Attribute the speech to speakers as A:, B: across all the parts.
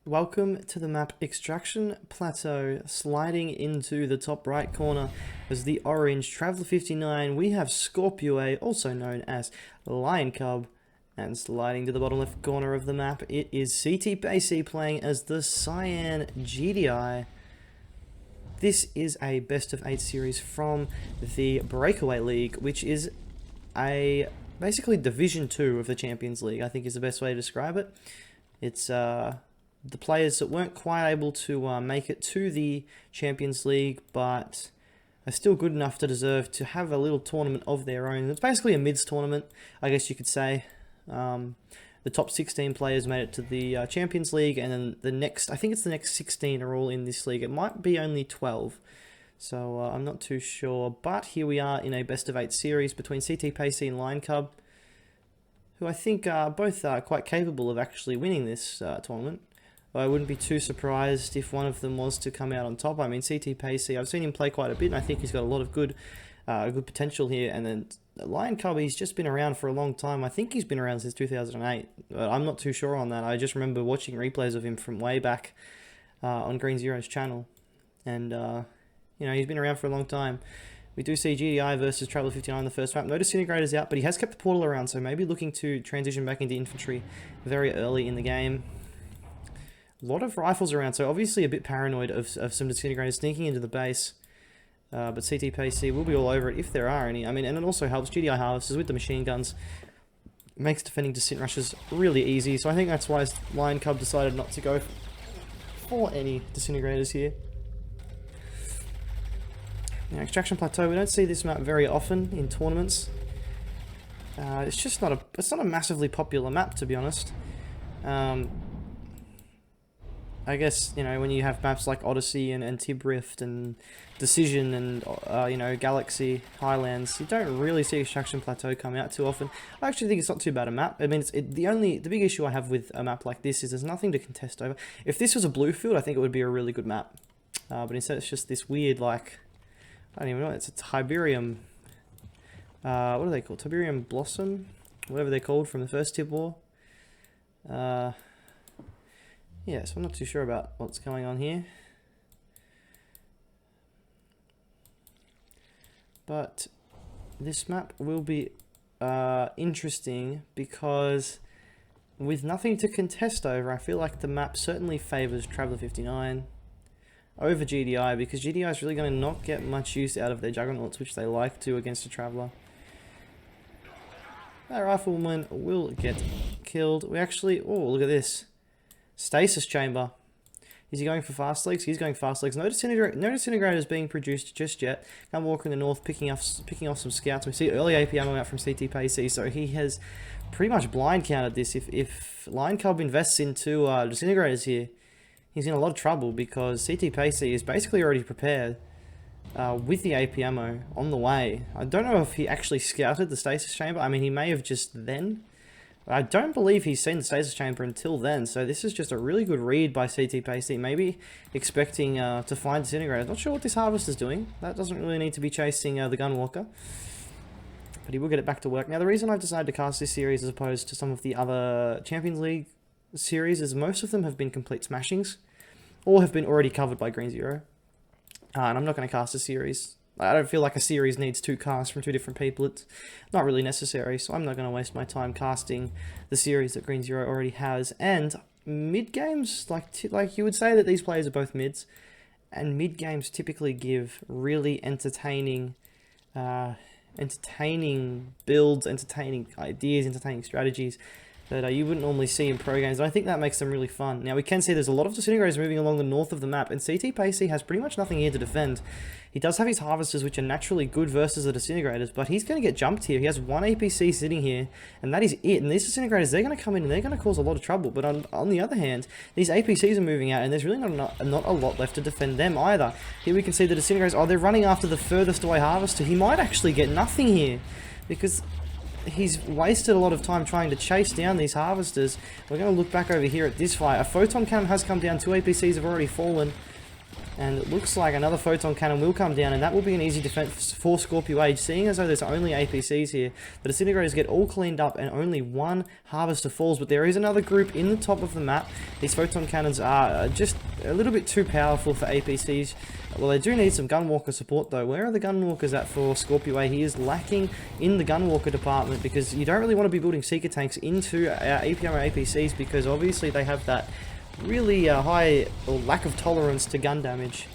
A: Welcome to the map Extraction Plateau. Sliding into the top right corner as the orange Traveller 59, we have ScorP.Ua, also known as Lion Cub. And sliding to the bottom left corner of the map, it is CTpayC playing as the Cyan GDI. This is a best of 8 series from the Breakaway League, which is basically Division 2 of the Champions League, I think is the best way to describe it. It's the players that weren't quite able to make it to the Champions League, but are still good enough to deserve to have a little tournament of their own. It's basically a mids tournament, I guess you could say. The top 16 players made it to the Champions League, and then the next, I think it's the next 16 are all in this league. It might be only 12, so I'm not too sure. But here we are in a best of 8 series between CTpayC and Lion Cub, who I think are both quite capable of actually winning this tournament. I wouldn't be too surprised if one of them was to come out on top. I mean, CTpayC, I've seen him play quite a bit, and I think he's got a lot of good potential here. And then Lion Cub, he's just been around for a long time. I think he's been around since 2008, but I'm not too sure on that. I just remember watching replays of him from way back on Green Zero's channel. And, you know, he's been around for a long time. We do see GDI versus Traveller 59 in the first map. No Disintegrators out, but he has kept the portal around, so maybe looking to transition back into infantry very early in the game. A lot of rifles around, so obviously a bit paranoid of some Disintegrators sneaking into the base. But CTpayC will be all over it if there are any. I mean, and it also helps GDI harvesters with the machine guns. Makes defending Disint rushes really easy, so I think that's why Lion Cub decided not to go for any Disintegrators here. Now, Extraction Plateau, we don't see this map very often in tournaments. It's just not a massively popular map, to be honest. I guess, you know, when you have maps like Odyssey and Tib Rift and Decision and, you know, Galaxy, Highlands, you don't really see Extraction Plateau come out too often. I actually think it's not too bad a map. I mean, the big issue I have with a map like this is there's nothing to contest over. If this was a blue field, I think it would be a really good map. But instead it's just this weird, like, I don't even know, it's a Tiberium, what are they called? Tiberium Blossom? Whatever they're called from the first Tib War. Yeah, so I'm not too sure about what's going on here. But this map will be interesting because with nothing to contest over, I feel like the map certainly favours Traveller 59 over GDI, because GDI is really going to not get much use out of their Juggernauts, which they like to against a Traveller. That Rifleman will get killed. We actually... Oh, look at this. Stasis Chamber. Is he going for fast legs? He's going fast legs. No Disintegrators being produced just yet. Gunwalker in the north picking off some scouts. We see early AP ammo out from CTpayC, so he has pretty much blind counted this. If Lion Cub invests into Disintegrators here, he's in a lot of trouble because CTpayC is basically already prepared with the AP ammo on the way. I don't know if he actually scouted the Stasis Chamber. I mean, he may have just then. I don't believe he's seen the Stasis Chamber until then, so this is just a really good read by CTpayC, maybe expecting to find Disintegrators. Not sure what this Harvest is doing. That doesn't really need to be chasing the Gunwalker, but he will get it back to work. Now, the reason I've decided to cast this series as opposed to some of the other Champions League series is most of them have been complete smashings, or have been already covered by Green Zero, and I'm not going to cast a series. I don't feel like a series needs 2 casts from 2 different people. It's not really necessary, so I'm not going to waste my time casting the series that Green Zero already has. And mid games, like you would say that these players are both mids, and mid games typically give really entertaining builds, entertaining ideas, entertaining strategies that you wouldn't normally see in pro games. And I think that makes them really fun. Now, we can see there's a lot of Disintegrators moving along the north of the map, and CTpayC has pretty much nothing here to defend. He does have his Harvesters, which are naturally good versus the Disintegrators, but he's going to get jumped here. He has 1 APC sitting here, and that is it. And these Disintegrators, they're going to come in and they're going to cause a lot of trouble. But on the other hand, these APCs are moving out, and there's really not a lot left to defend them either. Here we can see the Disintegrators, oh, they're running after the furthest away Harvester. He might actually get nothing here, because he's wasted a lot of time trying to chase down these Harvesters. We're going to look back over here at this fight. A Photon Cannon has come down. 2 APCs have already fallen. And it looks like another photon cannon will come down, and that will be an easy defense for ScorP.Ua, seeing as though there's only APCs here. The disintegrators get all cleaned up and only one harvester falls, but there is another group in the top of the map. These photon cannons are just a little bit too powerful for APCs. Well, they do need some gunwalker support though. Where are the gunwalkers at for ScorP.Ua? He is lacking in the gunwalker department, because you don't really want to be building seeker tanks into APM or APCs, because obviously they have that really high or lack of tolerance to gun damage.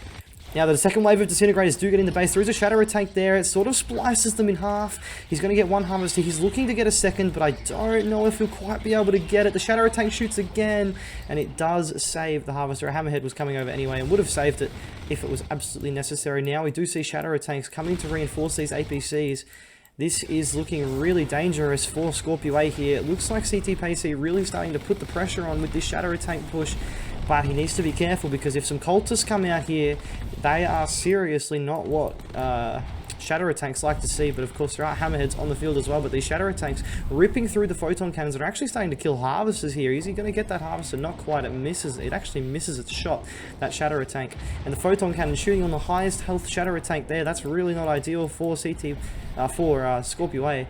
A: Now the second wave of disintegrators do get in the base. There is a shadow tank there. It sort of splices them in half. He's going to get one harvester. He's looking to get a second, but I don't know if he'll quite be able to get it. The shadow tank shoots again, and it does save the harvester. A hammerhead was coming over anyway and would have saved it if it was absolutely necessary. Now we do see shadow tanks coming to reinforce these APCs. This is looking really dangerous for ScorP.Ua here. It looks like CTpayC really starting to put the pressure on with this shadow tank push, but he needs to be careful, because if some cultists come out here, they are seriously not what shadow tanks like to see. But of course there are hammerheads on the field as well, but these shadow tanks ripping through the photon cannons are actually starting to kill harvesters here. Is he going to get that harvester? Not quite. It misses. It actually misses its shot, that shadow tank. And the photon cannon shooting on the highest health shadow tank there. That's really not ideal for ScorP.Ua.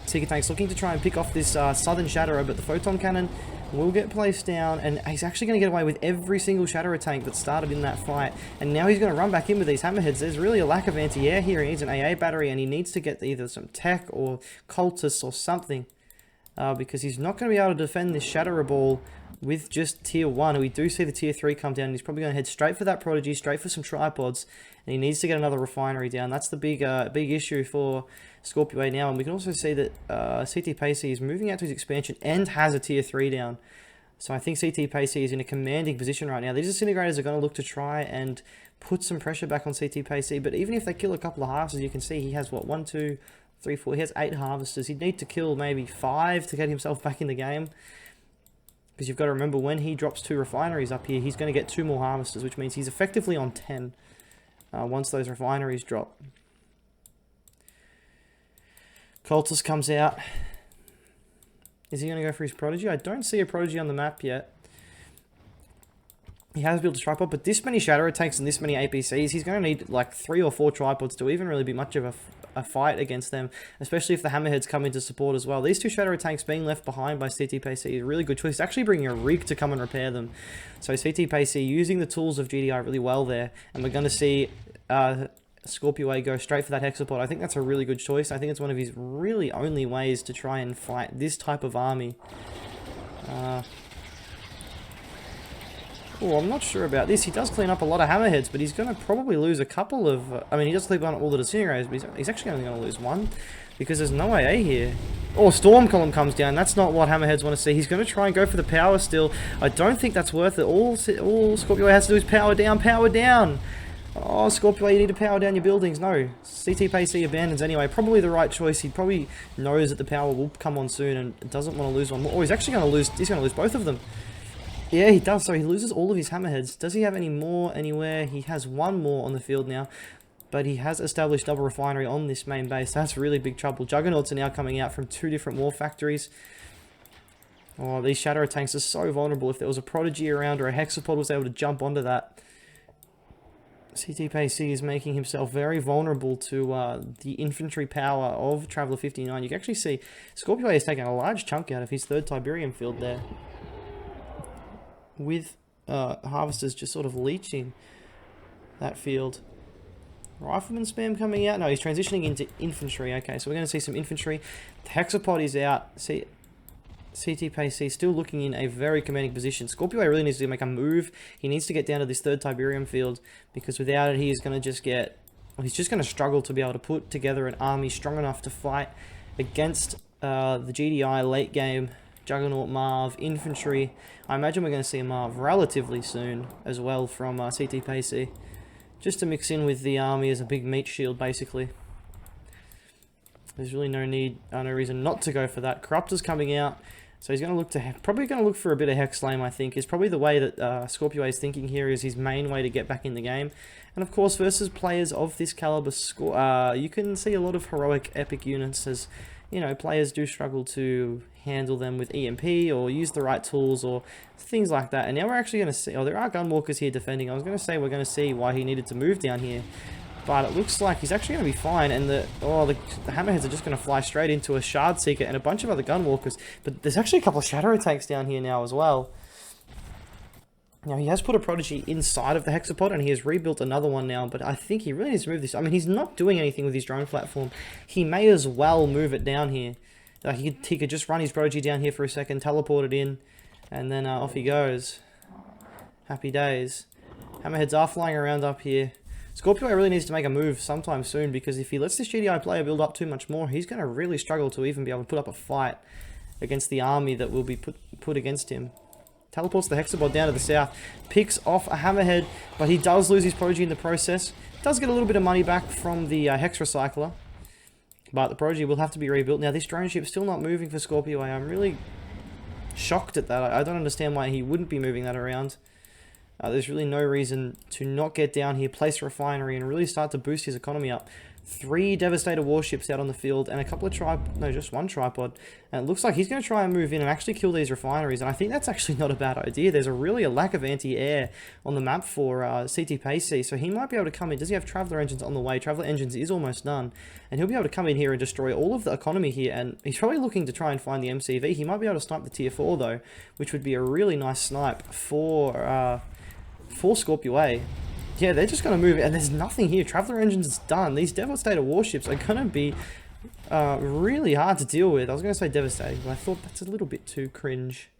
A: Seeker tank's looking to try and pick off this southern shadow, but the photon cannon will get placed down, and he's actually going to get away with every single shadow tank that started in that fight. And now he's going to run back in with these hammerheads. There's really a lack of anti-air here. He needs an AA battery, and he needs to get either some tech or cultists or something, because he's not going to be able to defend this shadow ball with just tier 1. We do see the tier 3 come down, and he's probably going to head straight for that prodigy, straight for some tripods, and he needs to get another refinery down. That's the big issue for ScorP.Ua now. And we can also see that CTpayC is moving out to his expansion and has a tier 3 down. So I think CTpayC is in a commanding position right now. These disintegrators are going to look to try and put some pressure back on CTpayC, but even if they kill a couple of harvesters, you can see he has, what, 1, 2, 3, 4, he has 8 harvesters. He'd need to kill maybe 5 to get himself back in the game. Because you've got to remember, when he drops 2 refineries up here, he's going to get 2 more harvesters, which means he's effectively on 10 once those refineries drop. Cultist comes out. Is he going to go for his prodigy? I don't see a prodigy on the map yet. He has built a tripod, but this many shadow tanks and this many APCs, he's going to need like 3 or 4 tripods to even really be much of a fight against them, especially if the hammerheads come into support as well. These 2 shadow tanks being left behind by CTpayC is a really good choice. It's actually bringing a rig to come and repair them. So CTpayC using the tools of GDI really well there, and we're going to see ScorP.Ua go straight for that hexapod. I think that's a really good choice. I think it's one of his really only ways to try and fight this type of army. Oh, I'm not sure about this. He does clean up a lot of hammerheads, but he's going to probably lose a couple of... I mean, he does clean up all the disintegrators, but he's actually only going to lose 1, because there's no AA here. Oh, Storm Column comes down. That's not what hammerheads want to see. He's going to try and go for the power still. I don't think that's worth it. All ScorP.Ua has to do is power down, power down. Oh, ScorP.Ua, you need to power down your buildings. No, CTpayC abandons anyway. Probably the right choice. He probably knows that the power will come on soon and doesn't want to lose one more. Oh, he's actually going to lose... He's going to lose both of them. Yeah, he does. So he loses all of his hammerheads. Does he have any more anywhere? He has 1 more on the field now, but he has established double refinery on this main base. That's really big trouble. Juggernauts are now coming out from 2 different war factories. Oh, these shadow tanks are so vulnerable. If there was a prodigy around or a hexapod was able to jump onto that, CTpayC is making himself very vulnerable to the infantry power of Traveller 59. You can actually see ScorP.Ua is taking a large chunk out of his 3rd Tiberium field there, with harvesters just sort of leeching that field. Rifleman spam coming out. No, he's transitioning into infantry. Okay, so we're going to see some infantry. The hexapod is out. See, CTpayC still looking in a very commanding position. ScorP.Ua really needs to make a move. He needs to get down to this 3rd Tiberium field, because without it, he is going to just get... Well, he's just going to struggle to be able to put together an army strong enough to fight against the GDI late game. Juggernaut, Marv, infantry. I imagine we're going to see a Marv relatively soon as well from CTpayC, just to mix in with the army as a big meat shield, basically. There's really no reason not to go for that. Corruptor's coming out, so he's going to look to probably going to look for a bit of Hexflame. I think is probably the way that ScorP.Ua is thinking here, is his main way to get back in the game. And of course, versus players of this caliber, you can see a lot of heroic, epic units as you know, players do struggle to handle them with EMP or use the right tools or things like that. And now we're actually going to see, oh, there are gunwalkers here defending. I was going to say we're going to see why he needed to move down here, but it looks like he's actually going to be fine. And the hammerheads are just going to fly straight into a shard seeker and a bunch of other gunwalkers. But there's actually a couple of shadow tanks down here now as well. Now, he has put a prodigy inside of the hexapod, and he has rebuilt another one now, but I think he really needs to move this. I mean, he's not doing anything with his drone platform. He may as well move it down here. Like, he could just run his prodigy down here for a second, teleport it in, and then off he goes. Happy days. Hammerheads are flying around up here. ScorP.Ua really needs to make a move sometime soon, because if he lets this GDI player build up too much more, he's going to really struggle to even be able to put up a fight against the army that will be put against him. Teleports the hexapod down to the south, picks off a hammerhead, but he does lose his prodigy in the process. Does get a little bit of money back from the hex recycler, but the prodigy will have to be rebuilt. Now, this drone ship still not moving for ScorP.Ua. I'm really shocked at that. I don't understand why he wouldn't be moving that around. There's really no reason to not get down here, place a refinery, and really start to boost his economy up. 3 Devastator warships out on the field, and a couple of just one tripod. And it looks like he's going to try and move in and actually kill these refineries, and I think that's actually not a bad idea. There's really a lack of anti-air on the map for CTpayC, so he might be able to come in. Does he have Traveller engines on the way? Traveller engines is almost done, and he'll be able to come in here and destroy all of the economy here, and he's probably looking to try and find the MCV. He might be able to snipe the tier 4, though, which would be a really nice snipe for ScorP.Ua. Yeah, they're just going to move, and there's nothing here. Traveller engines is done. These Devastator warships are going to be really hard to deal with. I was going to say devastating, but I thought that's a little bit too cringe.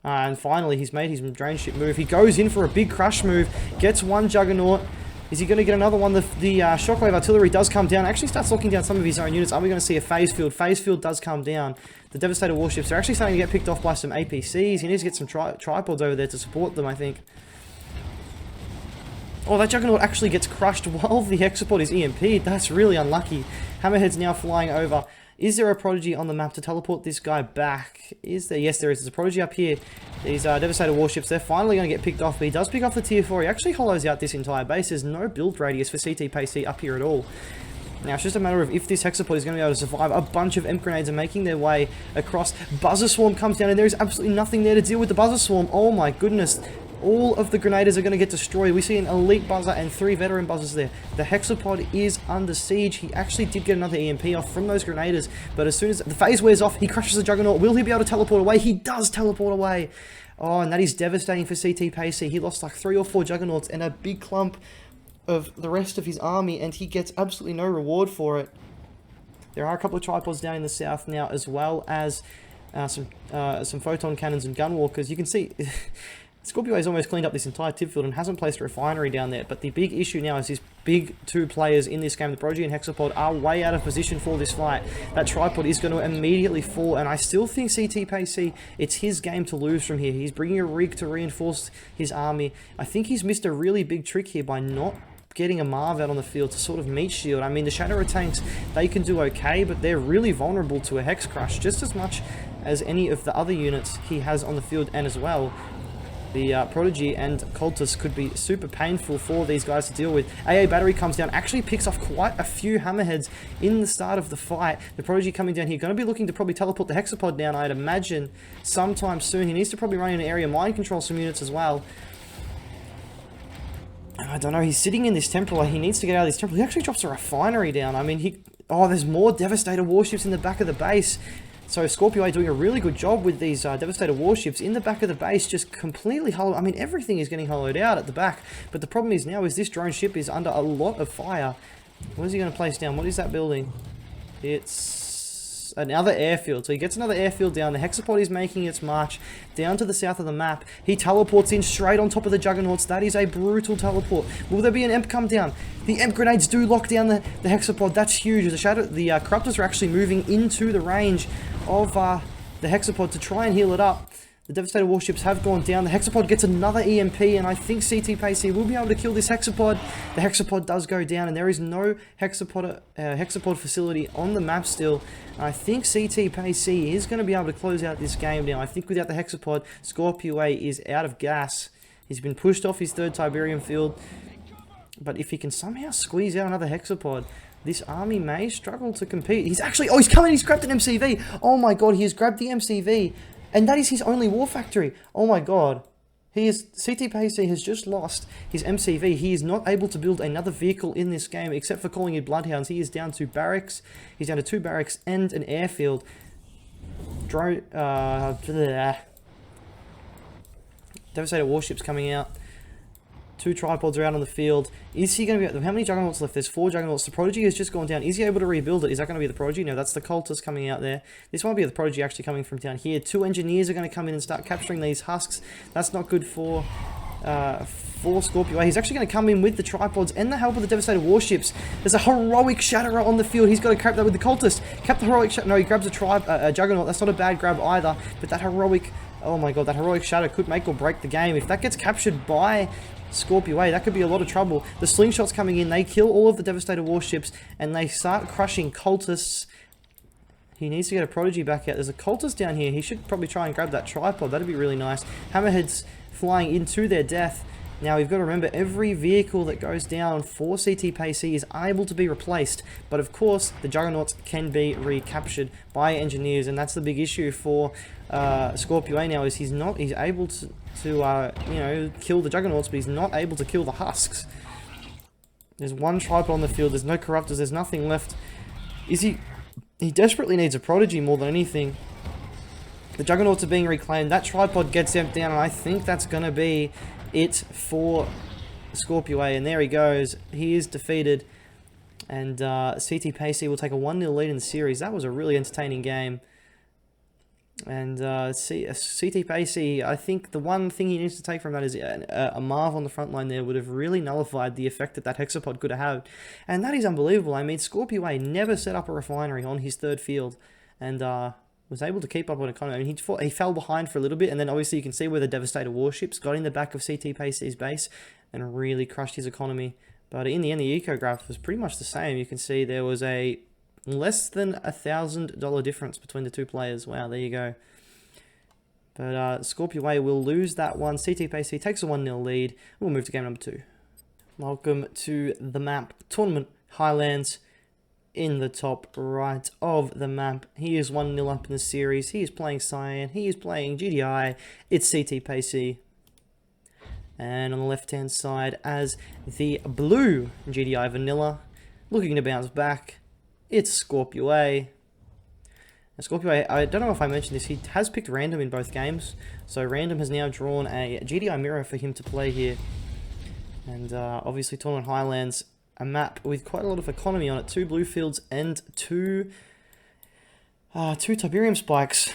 A: And finally, he's made his drain ship move. He goes in for a big crush move, gets one Juggernaut. Is he going to get another one? The Shockwave artillery does come down. Actually starts locking down some of his own units. Are we going to see a phase field? Phase field does come down. The Devastator warships are actually starting to get picked off by some APCs. He needs to get some tripods over there to support them, I think. Oh, that Juggernaut actually gets crushed while the hexapod is EMP'd. That's really unlucky. Hammerhead's now flying over. Is there a prodigy on the map to teleport this guy back? Is there? Yes, there is. There's a prodigy up here. These Devastator warships, they're finally going to get picked off, but he does pick off the tier 4. He actually hollows out this entire base. There's no build radius for CTpayC up here at all. Now, it's just a matter of if this hexapod is going to be able to survive. A bunch of Emp grenades are making their way across. Buzzer Swarm comes down, and there is absolutely nothing there to deal with the Buzzer Swarm. Oh my goodness. All of the grenaders are going to get destroyed. We see an elite buzzer and 3 veteran buzzers there. The hexapod is under siege. He actually did get another EMP off from those grenaders, but as soon as the phase wears off, he crushes the Juggernaut. Will he be able to teleport away? He does teleport away. Oh, and that is devastating for CTpayC. He lost like 3 or 4 Juggernauts and a big clump of the rest of his army, and he gets absolutely no reward for it. There are a couple of tripods down in the south now, as well as some photon cannons and gunwalkers. You can see ScorP.Ua has almost cleaned up this entire tip field and hasn't placed a refinery down there, but the big issue now is these big 2 players in this game. The Prodigy and Hexapod are way out of position for this fight. That tripod is going to immediately fall, and I still think CTpayC, it's his game to lose from here. He's bringing a rig to reinforce his army. I think he's missed a really big trick here by not getting a Marv out on the field to sort of meat shield. I mean, the Shadow tanks, they can do okay, but they're really vulnerable to a Hex Crush just as much as any of the other units he has on the field, and as well, the Prodigy and Cultists could be super painful for these guys to deal with. AA Battery comes down, actually picks off quite a few Hammerheads in the start of the fight. The Prodigy coming down here, going to be looking to probably teleport the Hexapod down, I'd imagine, sometime soon. He needs to probably run in an area, mind control some units as well. I don't know, he's sitting in this temple. He needs to get out of this temple. He actually drops a refinery down. I mean, oh, there's more Devastator warships in the back of the base. So ScorP.Ua doing a really good job with these Devastator warships in the back of the base, just completely hollow. I mean, everything is getting hollowed out at the back. But the problem is now is this drone ship is under a lot of fire. What is he going to place down? What is that building? It's another airfield. So he gets another airfield down. The Hexapod is making its march down to the south of the map. He teleports in straight on top of the Juggernauts. That is a brutal teleport. Will there be an Emp come down? The Emp grenades do lock down the Hexapod. That's huge. The Corruptors are actually moving into the range of the Hexapod to try and heal it up. The Devastator warships have gone down. The Hexapod gets another EMP, and I think CTpayC will be able to kill this Hexapod. The Hexapod does go down, and there is no Hexapod facility on the map still. I think CTpayC is going to be able to close out this game now. I think without the Hexapod, ScorP.Ua is out of gas. He's been pushed off his 3rd Tiberium field. But if he can somehow squeeze out another Hexapod, this army may struggle to compete. He's actually, oh, he's coming, he's grabbed an MCV. Oh my god, he has grabbed the MCV. And that is his only war factory. Oh my god. CTpayC has just lost his MCV. He is not able to build another vehicle in this game, except for calling in Bloodhounds. He is down to barracks. He's down to 2 barracks and an airfield. Devastator warships coming out. 2 tripods are out on the field. Is he going to be... How many Juggernauts left? There's 4 Juggernauts. The Prodigy has just gone down. Is he able to rebuild it? Is that going to be the Prodigy? No, that's the Cultist coming out there. This might be the Prodigy actually coming from down here. 2 Engineers are going to come in and start capturing these husks. That's not good for ScorP.Ua. He's actually going to come in with the tripods and the help of the Devastator warships. There's a heroic Shatterer on the field. He's got to cap that with the Cultist. Cap the heroic Shatterer. No, he grabs a Juggernaut. That's not a bad grab either. But that heroic... Oh my god, that heroic Shatter could make or break the game. If that gets captured by ScorP.Ua, that could be a lot of trouble. The slingshots coming in, they kill all of the Devastator warships, and they start crushing cultists. He needs to get a Prodigy back out. There's a cultist down here. He should probably try and grab that tripod. That'd be really nice. Hammerheads flying into their death. Now, we've got to remember, every vehicle that goes down for CTpayC is able to be replaced. But of course, the Juggernauts can be recaptured by engineers, and that's the big issue for ScorP.Ua now, is he's able to you know, kill the Juggernauts, but he's not able to kill the husks. There's 1 tripod on the field. There's no corruptors. There's nothing left. He desperately needs a Prodigy more than anything. The Juggernauts are being reclaimed. That tripod gets them down, and I think that's going to be it for ScorP.Ua. And there he goes. He is defeated. And CTpayC will take a 1-0 lead in the series. That was a really entertaining game. And CTpayC, I think the one thing he needs to take from that is a Marv on the front line there would have really nullified the effect that hexapod could have had. And that is unbelievable. I mean, ScorP.Ua never set up a refinery on his 3rd field, and was able to keep up on economy. I mean, he fell behind for a little bit, and then obviously you can see where the Devastator warships got in the back of CTpayC's base and really crushed his economy. But in the end, the eco graph was pretty much the same. You can see there was a less than $1,000 difference between the 2 players. Wow, there you go. But ScorP.Ua will lose that one. CTpayC takes a 1-0 lead. We'll move to game number 2. Welcome to the map. Tournament Highlands in the top right of the map. He is 1-0 up in the series. He is playing Cyan. He is playing GDI. It's CTpayC. And on the left-hand side, as the blue GDI Vanilla, looking to bounce back, it's ScorP.Ua. And ScorP.Ua, I don't know if I mentioned this, he has picked Random in both games. So Random has now drawn a GDI mirror for him to play here. And obviously Tournament Highlands, a map with quite a lot of economy on it. 2 blue fields and 2 Tiberium spikes.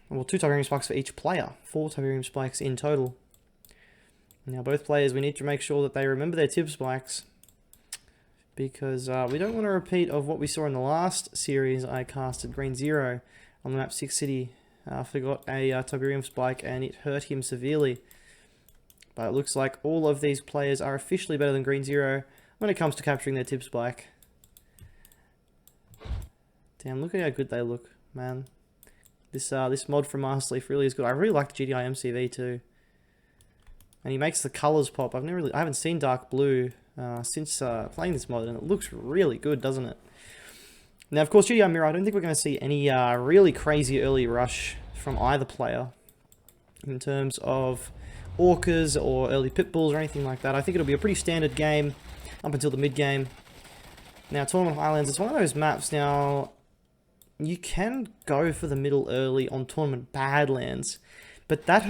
A: Well, 2 Tiberium spikes for each player. 4 Tiberium spikes in total. Now both players, we need to make sure that they remember their tib spikes, because we don't want a repeat of what we saw in the last series I casted Green Zero on the map 6 City. Forgot a Tiberium spike and it hurt him severely. But it looks like all of these players are officially better than Green Zero when it comes to capturing their tib spike. Damn, look at how good they look, man. This mod from Master Leaf really is good. I really like the GDI MCV too. And he makes the colours pop. I haven't seen dark blue since playing this mod, and it looks really good, doesn't it? Now, of course, GDI Mirror, I don't think we're going to see any really crazy early rush from either player in terms of Orcas or early Pitbulls or anything like that. I think it'll be a pretty standard game up until the mid-game. Now, Tournament Highlands, it's one of those maps now, you can go for the middle early on Tournament Badlands, but that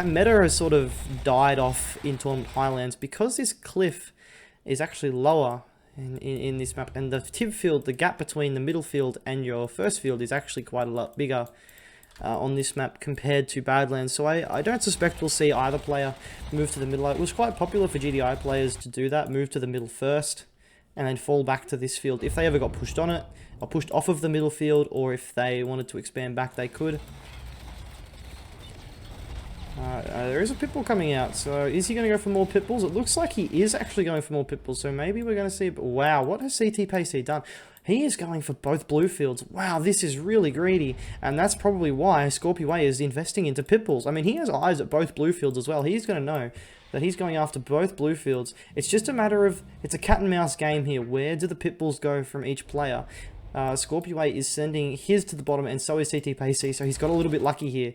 A: meta has sort of died off in Tournament Highlands because this cliff is actually lower in this map, and the tib field, the gap between the middle field and your first field is actually quite a lot bigger on this map compared to Badlands. So I don't suspect we'll see either player move to the middle. It was quite popular for GDI players to do that, move to the middle first, and then fall back to this field. If they ever got pushed on it, or pushed off of the middle field, or if they wanted to expand back, they could. There is a Pitbull coming out, so is he going to go for more Pitbulls? It looks like he is actually going for more Pitbulls, so maybe we're going to see... Wow, what has CTpayC done? He is going for both blue fields. Wow, this is really greedy. And that's probably why ScorP.Ua is investing into pit bulls. I mean, he has eyes at both blue fields as well. He's going to know that he's going after both blue fields. It's just a matter of, it's a cat and mouse game here. Where do the pit bulls go from each player? ScorP.Ua is sending his to the bottom, and so is CTpayC, so he's got a little bit lucky here.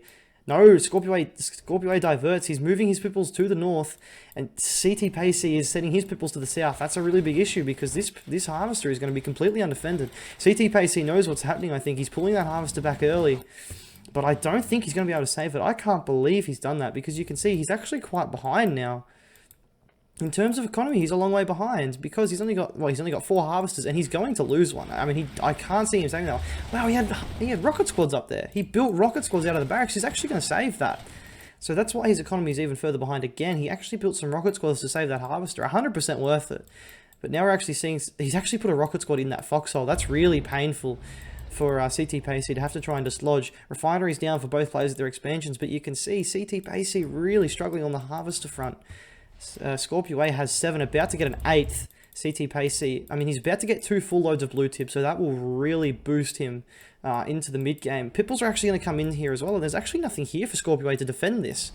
A: No, ScorP.Ua diverts. He's moving his pit bulls to the north, and CTpayC is sending his pit bulls to the south. That's a really big issue because this harvester is going to be completely undefended. CTpayC knows what's happening. I think he's pulling that harvester back early, but I don't think he's going to be able to save it. I can't believe he's done that because you can see he's actually quite behind now. In terms of economy, he's a long way behind because he's only got 4 harvesters and he's going to lose one. I mean, I can't see him saying that. Wow, he had rocket squads up there. He built rocket squads out of the barracks. He's actually going to save that. So that's why his economy is even further behind again. He actually built some rocket squads to save that harvester. 100% worth it. But now we're actually seeing he's actually put a rocket squad in that foxhole. That's really painful for CTpayC to have to try and dislodge. Refinery's down for both players of their expansions, but you can see CTpayC really struggling on the harvester front. ScorP.Ua has 7, about to get an 8th. CTpayC, I mean, he's about to get 2 full loads of blue tips, so that will really boost him into the mid game. Pit bulls are actually going to come in here as well, and there's actually nothing here for ScorP.Ua to defend this.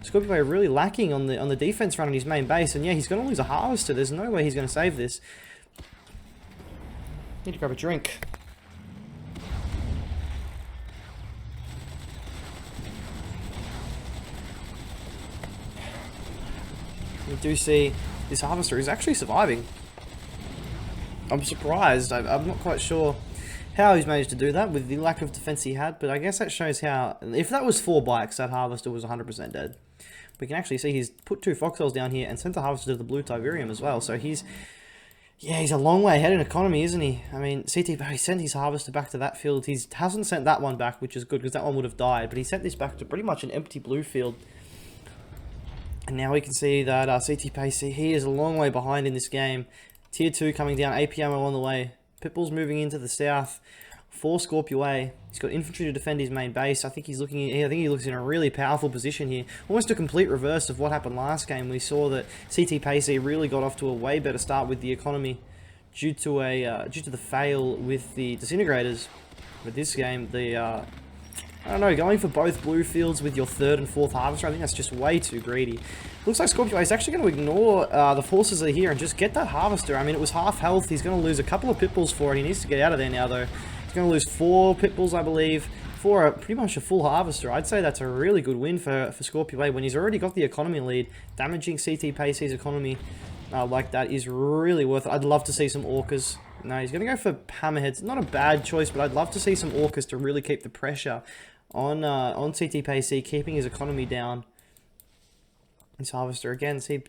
A: ScorP.Ua really lacking on the defense front on his main base, and yeah, he's going to lose a harvester. There's no way he's going to save this. Need to grab a drink. We do see this harvester is actually surviving. I'm surprised. I'm not quite sure how he's managed to do that with the lack of defense he had, but I guess that shows how, if that was 4 bikes, that harvester was 100% dead. We can actually see he's put 2 foxholes down here and sent the harvester to the blue Tiberium as well, so he's a long way ahead in economy, isn't he? I mean, he sent his harvester back to that field. He hasn't sent that one back, which is good because that one would have died, but he sent this back to pretty much an empty blue field. And now we can see that CTpayC, he is a long way behind in this game. Tier 2 coming down, AP ammo on the way. Pitbull's moving into the south for ScorP.Ua. He's got infantry to defend his main base. I think he looks in a really powerful position here. Almost a complete reverse of what happened last game. We saw that CTpayC really got off to a way better start with the economy due to the fail with the disintegrators. But this game, I don't know, going for both blue fields with your 3rd and 4th harvester, I think that's just way too greedy. Looks like ScorP.Ua is actually going to ignore the forces that are here and just get that harvester. I mean, it was half health. He's going to lose a couple of pit bulls for it. He needs to get out of there now, though. He's going to lose 4 pit bulls, I believe, for pretty much a full harvester. I'd say that's a really good win for ScorP.Ua when he's already got the economy lead. Damaging CTpayC's economy like that is really worth it. I'd love to see some orcas. No, he's going to go for hammerheads. Not a bad choice, but I'd love to see some orcas to really keep the pressure on CTpayC, keeping his economy down. This harvester again, see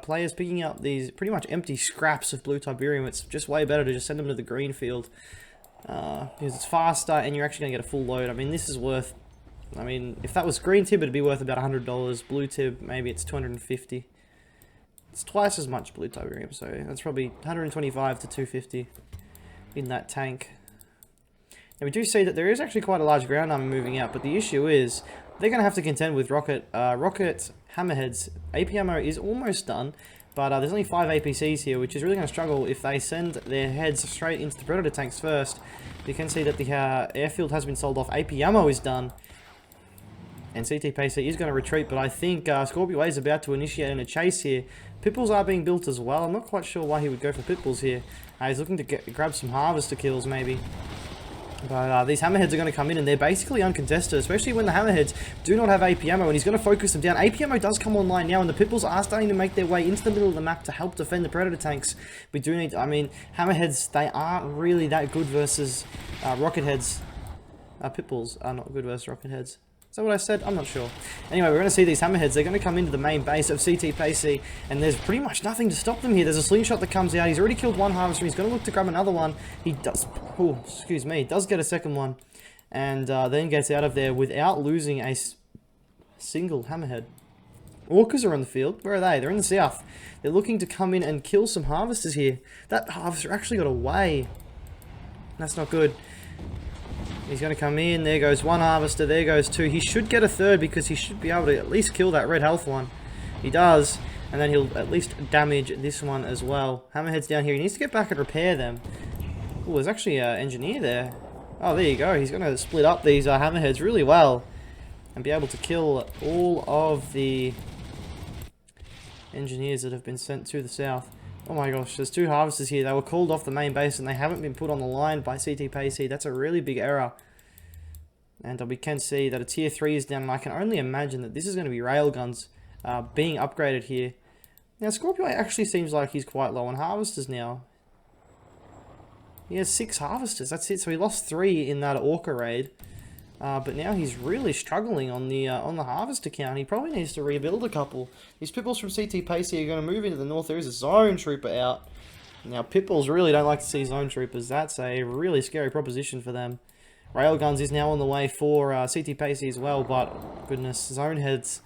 A: players picking up these pretty much empty scraps of blue Tiberium. It's just way better to just send them to the green field because it's faster and you're actually going to get a full load. I mean, this is worth, I mean, if that was green tib, it'd be worth about $100. Blue tib, maybe it's $250. It's twice as much blue Tiberium, so that's probably $125 to $250 in that tank. And we do see that there is actually quite a large ground army moving out, but the issue is they're going to have to contend with rocket hammerheads. AP ammo is almost done, but there's only 5 APCs here, which is really going to struggle if they send their heads straight into the predator tanks first. You can see that the airfield has been sold off. AP ammo is done, and CTpayC is going to retreat, but I think ScorP.Ua is about to initiate in a chase here. Pitbulls are being built as well. I'm not quite sure why he would go for pitbulls here. He's looking to grab some harvester kills, maybe. But these hammerheads are going to come in and they're basically uncontested, especially when the hammerheads do not have AP ammo, and he's going to focus them down. AP ammo does come online now, and the pitbulls are starting to make their way into the middle of the map to help defend the predator tanks. We do need, I mean, hammerheads, they aren't really that good versus rocket heads. Pitbulls are not good versus rocket heads. Is that what I said? I'm not sure. Anyway, we're going to see these hammerheads. They're going to come into the main base of CTpayC, and there's pretty much nothing to stop them here. There's a slingshot that comes out. He's already killed one harvester. He's going to look to grab another one. He does, oh, excuse me, does get a second one, and then gets out of there without losing a single hammerhead. Orcas are on the field. Where are they? They're in the south. They're looking to come in and kill some harvesters here. That harvester actually got away. That's not good. He's going to come in. There goes one harvester. There goes 2. He should get a 3rd because he should be able to at least kill that red health one. He does. And then he'll at least damage this one as well. Hammerhead's down here. He needs to get back and repair them. Oh, there's actually an engineer there. Oh, there you go. He's going to split up these hammerheads really well and be able to kill all of the engineers that have been sent to the south. Oh my gosh, there's 2 harvesters here. They were called off the main base and they haven't been put on the line by CTpayC. That's a really big error. And we can see that a tier 3 is down, and I can only imagine that this is going to be railguns being upgraded here. Now, ScorP.Ua actually seems like he's quite low on harvesters now. He has 6 harvesters, that's it. So he lost 3 in that Orca raid. But now he's really struggling on the harvester count. He probably needs to rebuild a couple. These Pitbulls from CTpayC are going to move into the north. There is a zone trooper out. Now, Pitbulls really don't like to see zone troopers. That's a really scary proposition for them. Railguns is now on the way for CTpayC as well, but goodness, zone heads.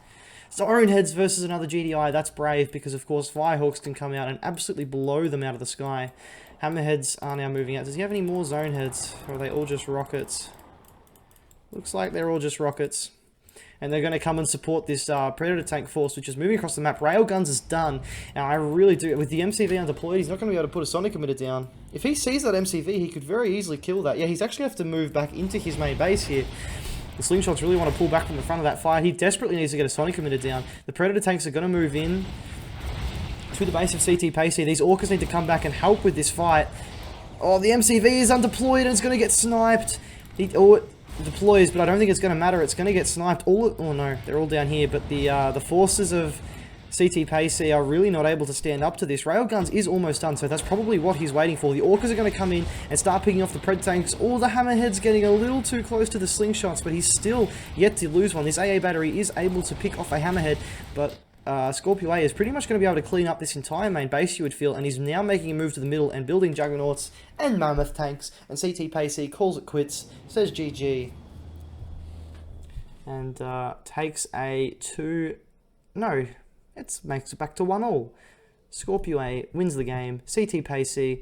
A: Zone heads versus another GDI, that's brave because of course Firehawks can come out and absolutely blow them out of the sky. Hammerheads are now moving out. Does he have any more zone heads, or are they all just rockets? Looks like they're all just rockets. And they're going to come and support this Predator tank force, which is moving across the map. Railguns is done. And I really do. With the MCV undeployed, he's not going to be able to put a Sonic emitter down. If he sees that MCV, he could very easily kill that. Yeah, he's actually going to have to move back into his main base here. The Slingshots really want to pull back from the front of that fight. He desperately needs to get a Sonic emitter down. The Predator tanks are going to move in to the base of CTpayC. These Orcas need to come back and help with this fight. Oh, the MCV is undeployed and it's going to get sniped. Deploys, but I don't think it's going to matter. It's going to get sniped. Oh no, they're all down here, but the forces of CTpayC are really not able to stand up to this. Railguns is almost done, so that's probably what he's waiting for. The Orcas are going to come in and start picking off the Pred tanks. All the Hammerheads getting a little too close to the Slingshots, but he's still yet to lose one. This AA battery is able to pick off a Hammerhead, but ScorP.Ua is pretty much going to be able to clean up this entire main base, you would feel, and he's now making a move to the middle and building Juggernauts and Mammoth tanks, and CTpayC calls it quits, says GG, and takes a 2... No, it makes it back to 1-1. ScorP.Ua wins the game, CTpayC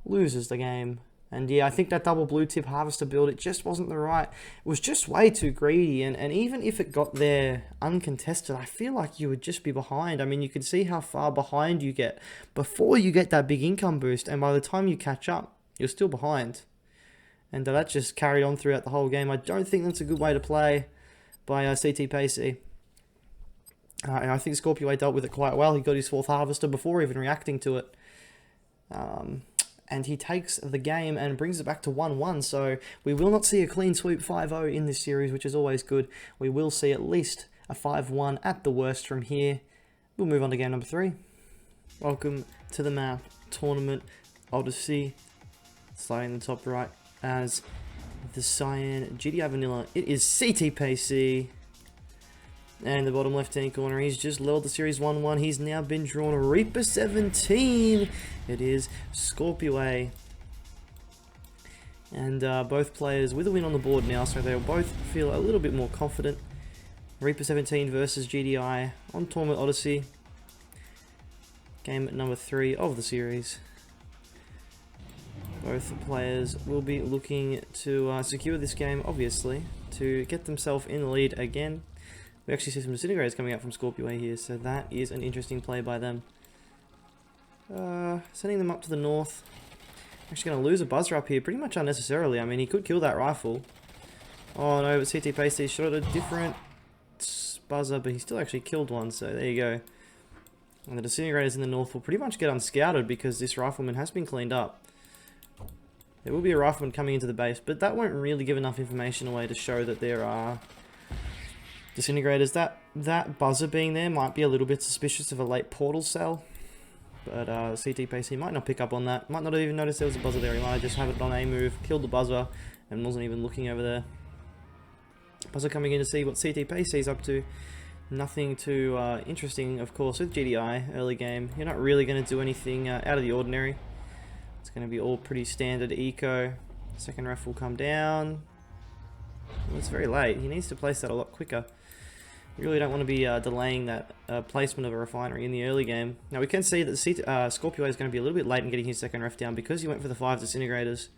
A: loses the game. And yeah, I think that double blue tip harvester build, it just wasn't the right... It was just way too greedy, and even if it got there uncontested, I feel like you would just be behind. I mean, you could see how far behind you get before you get that big income boost, and by the time you catch up, you're still behind. And that just carried on throughout the whole game. I don't think that's a good way to play by CTpayC. And I think ScorP.Ua dealt with it quite well. He got his 4th harvester before even reacting to it. And he takes the game and brings it back to 1-1. So we will not see a clean sweep 5-0 in this series, which is always good. We will see at least a 5-1 at the worst from here. We'll move on to game number 3. Welcome to the map, Tournament Odyssey. Sliding in the top right as the Cyan GDI Vanilla. It is CTpayC. And the bottom left-hand corner, he's just leveled the series 1-1. He's now been drawn a Reaper 17. It is ScorP.Ua. And both players with a win on the board now, so they'll both feel a little bit more confident. Reaper 17 versus GDI on Tournament Odyssey. Game number 3 of the series. Both players will be looking to secure this game, obviously, to get themselves in the lead again. We actually see some Disintegrators coming out from ScorP.Ua here, so that is an interesting play by them. Sending them up to the north. Actually going to lose a buzzer up here pretty much unnecessarily. I mean, he could kill that rifle. Oh no, but CTpayC shot at a different buzzer, but he still actually killed one, so there you go. And the Disintegrators in the north will pretty much get unscouted because this rifleman has been cleaned up. There will be a rifleman coming into the base, but that won't really give enough information away to show that there are Disintegrators. That buzzer being there might be a little bit suspicious of a late portal cell, but CTpayC might not pick up on that. Might not even notice there was a buzzer there. He might just have it on a move, killed the buzzer, and wasn't even looking over there. Buzzer coming in to see what CTpayC's up to. Nothing too interesting, of course, with GDI early game. You're not really going to do anything out of the ordinary. It's going to be all pretty standard eco. Second ref will come down. Well, it's very late. He needs to place that a lot quicker. You really don't want to be delaying that placement of a refinery in the early game. Now we can see that ScorP.Ua is going to be a little bit late in getting his second ref down because he went for the 5 Disintegrators.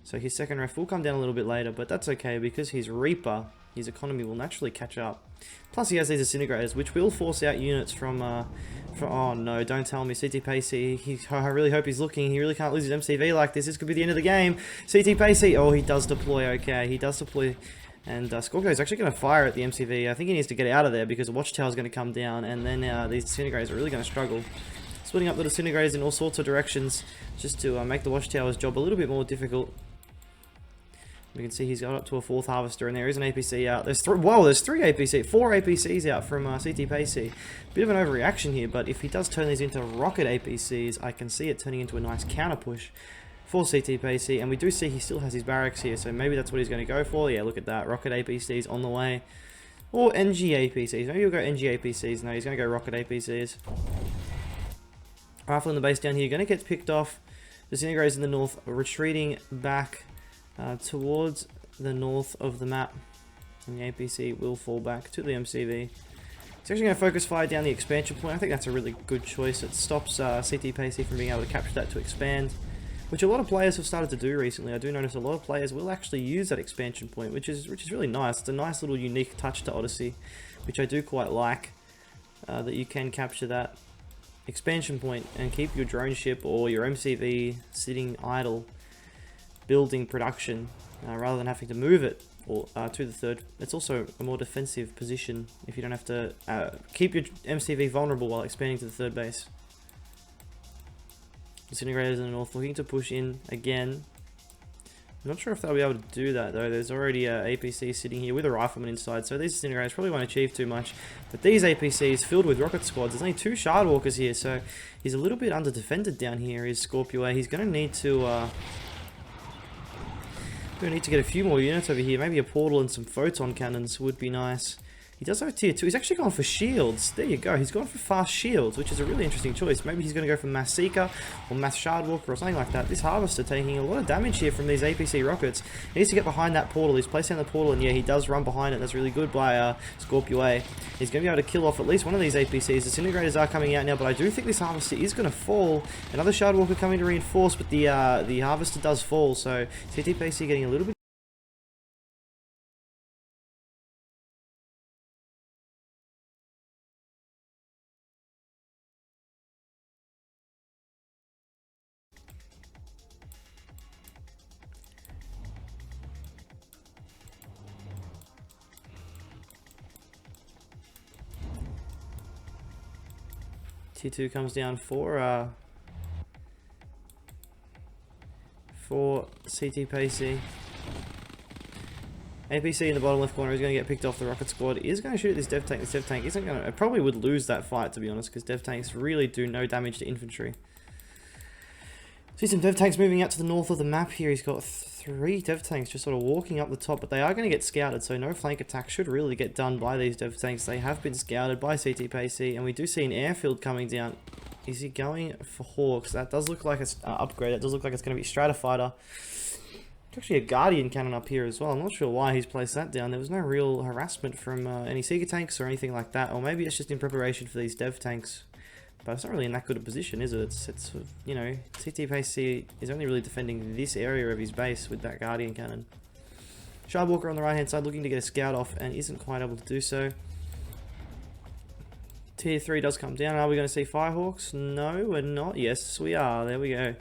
A: So his second ref will come down a little bit later, but that's okay because he's Reaper. His economy will naturally catch up. Plus he has these Disintegrators, which will force out units from oh no, don't tell me. CTpayC, I really hope he's looking. He really can't lose his MCV like this. This could be the end of the game. CTpayC, oh, he does deploy, okay. He does deploy. And ScorP.Ua is actually going to fire at the MCV. I think he needs to get out of there because the Watchtower is going to come down. And then these Disintegrators are really going to struggle. Splitting up the Disintegrators in all sorts of directions just to make the Watchtower's job a little bit more difficult. We can see he's got up to a 4th Harvester, and there is an APC out. There's 4 APCs out from CTpayC. Bit of an overreaction here, but if he does turn these into rocket APCs, I can see it turning into a nice counter push for CTpayC, and we do see he still has his barracks here, so maybe that's what he's going to go for. Yeah, look at that, rocket APCs on the way. Or NG APCs, maybe he'll go NG APCs. No, he's going to go rocket APCs. Rifle in the base down here, going to get picked off. Disintegrators in the north, retreating back towards the north of the map, and the APC will fall back to the MCV. It's actually going to focus fire down the expansion point. I think that's a really good choice. It stops CTpayC from being able to capture that to expand, which a lot of players have started to do recently. I do notice a lot of players will actually use that expansion point, which is really nice. It's a nice little unique touch to Odyssey, which I do quite like, that you can capture that expansion point and keep your drone ship or your MCV sitting idle, building production, rather than having to move it or to the third. It's also a more defensive position if you don't have to keep your MCV vulnerable while expanding to the third base. Disintegrators in the north looking to push in again. I'm not sure if they'll be able to do that though. There's already a APC sitting here with a rifleman inside, so these Disintegrators probably won't achieve too much. But these APCs filled with rocket squads, there's only 2 Shardwalkers here, so he's a little bit under defended down here, is ScorP.Ua. He's going to need to to get a few more units over here. Maybe a portal and some photon cannons would be nice. He does have a tier 2. He's actually gone for shields. There you go. He's gone for fast shields, which is a really interesting choice. Maybe he's going to go for Mass Seeker or Mass Shardwalker or something like that. This Harvester taking a lot of damage here from these APC rockets. He needs to get behind that portal. He's placed down the portal, and yeah, he does run behind it. That's really good by ScorP.Ua. He's going to be able to kill off at least one of these APCs. Disintegrators are coming out now, but I do think this Harvester is going to fall. Another Shardwalker coming to reinforce, but the Harvester does fall, so CTpayC getting a little bit. Tier 2 comes down for CTpayC. APC in the bottom left corner is going to get picked off. The rocket squad is going to shoot at this dev tank. This dev tank isn't going to... It probably would lose that fight, to be honest, because dev tanks really do no damage to infantry. See some dev tanks moving out to the north of the map here. He's got 3 dev tanks just sort of walking up the top, but they are going to get scouted, so no flank attack should really get done by these dev tanks. They have been scouted by CTpayC, and we do see an airfield coming down. Is he going for Hawks? That does look like it's upgrade. That does look like it's going to be Stratofighter. There's actually a Guardian cannon up here as well. I'm not sure why he's placed that down. There was no real harassment from any Seeker tanks or anything like that, or maybe it's just in preparation for these dev tanks. But it's not really in that good a position, is it? It's you know, CTpayC is only really defending this area of his base with that Guardian cannon. Shardwalker on the right hand side looking to get a scout off and isn't quite able to do so. Tier 3 does come down. Are we going to see Firehawks? No, we're not. Yes, we are. There we go.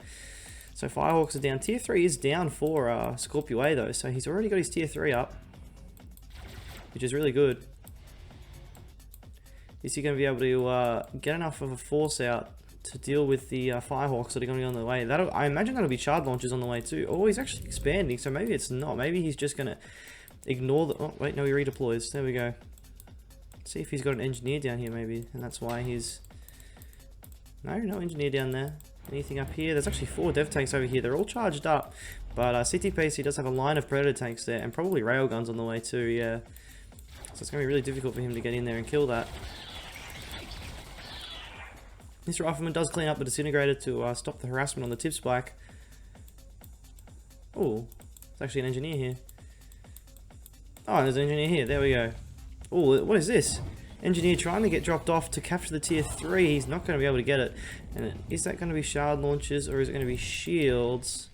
A: So Firehawks are down. Tier 3 is down for ScorP.Ua though, so he's already got his Tier 3 up, which is really good. Is he going to be able to get enough of a force out to deal with the Firehawks that are going to be on the way? I imagine that'll be Shard launchers on the way too. Oh, he's actually expanding, so maybe it's not. Maybe he's just going to ignore the... Oh, wait, no, he redeploys. There we go. Let's see if he's got an engineer down here maybe, and that's why he's... No engineer down there. Anything up here? There's actually 4 dev tanks over here. They're all charged up, but CTpayC does have a line of Predator tanks there, and probably railguns on the way too, yeah. So it's going to be really difficult for him to get in there and kill that. This Rifleman does clean up the Disintegrator to stop the harassment on the tip spike. Oh, there's actually an engineer here. Oh, there's an engineer here. There we go. Oh, what is this? Engineer trying to get dropped off to capture the Tier 3. He's not going to be able to get it. And is that going to be Shard launchers or is it going to be shields?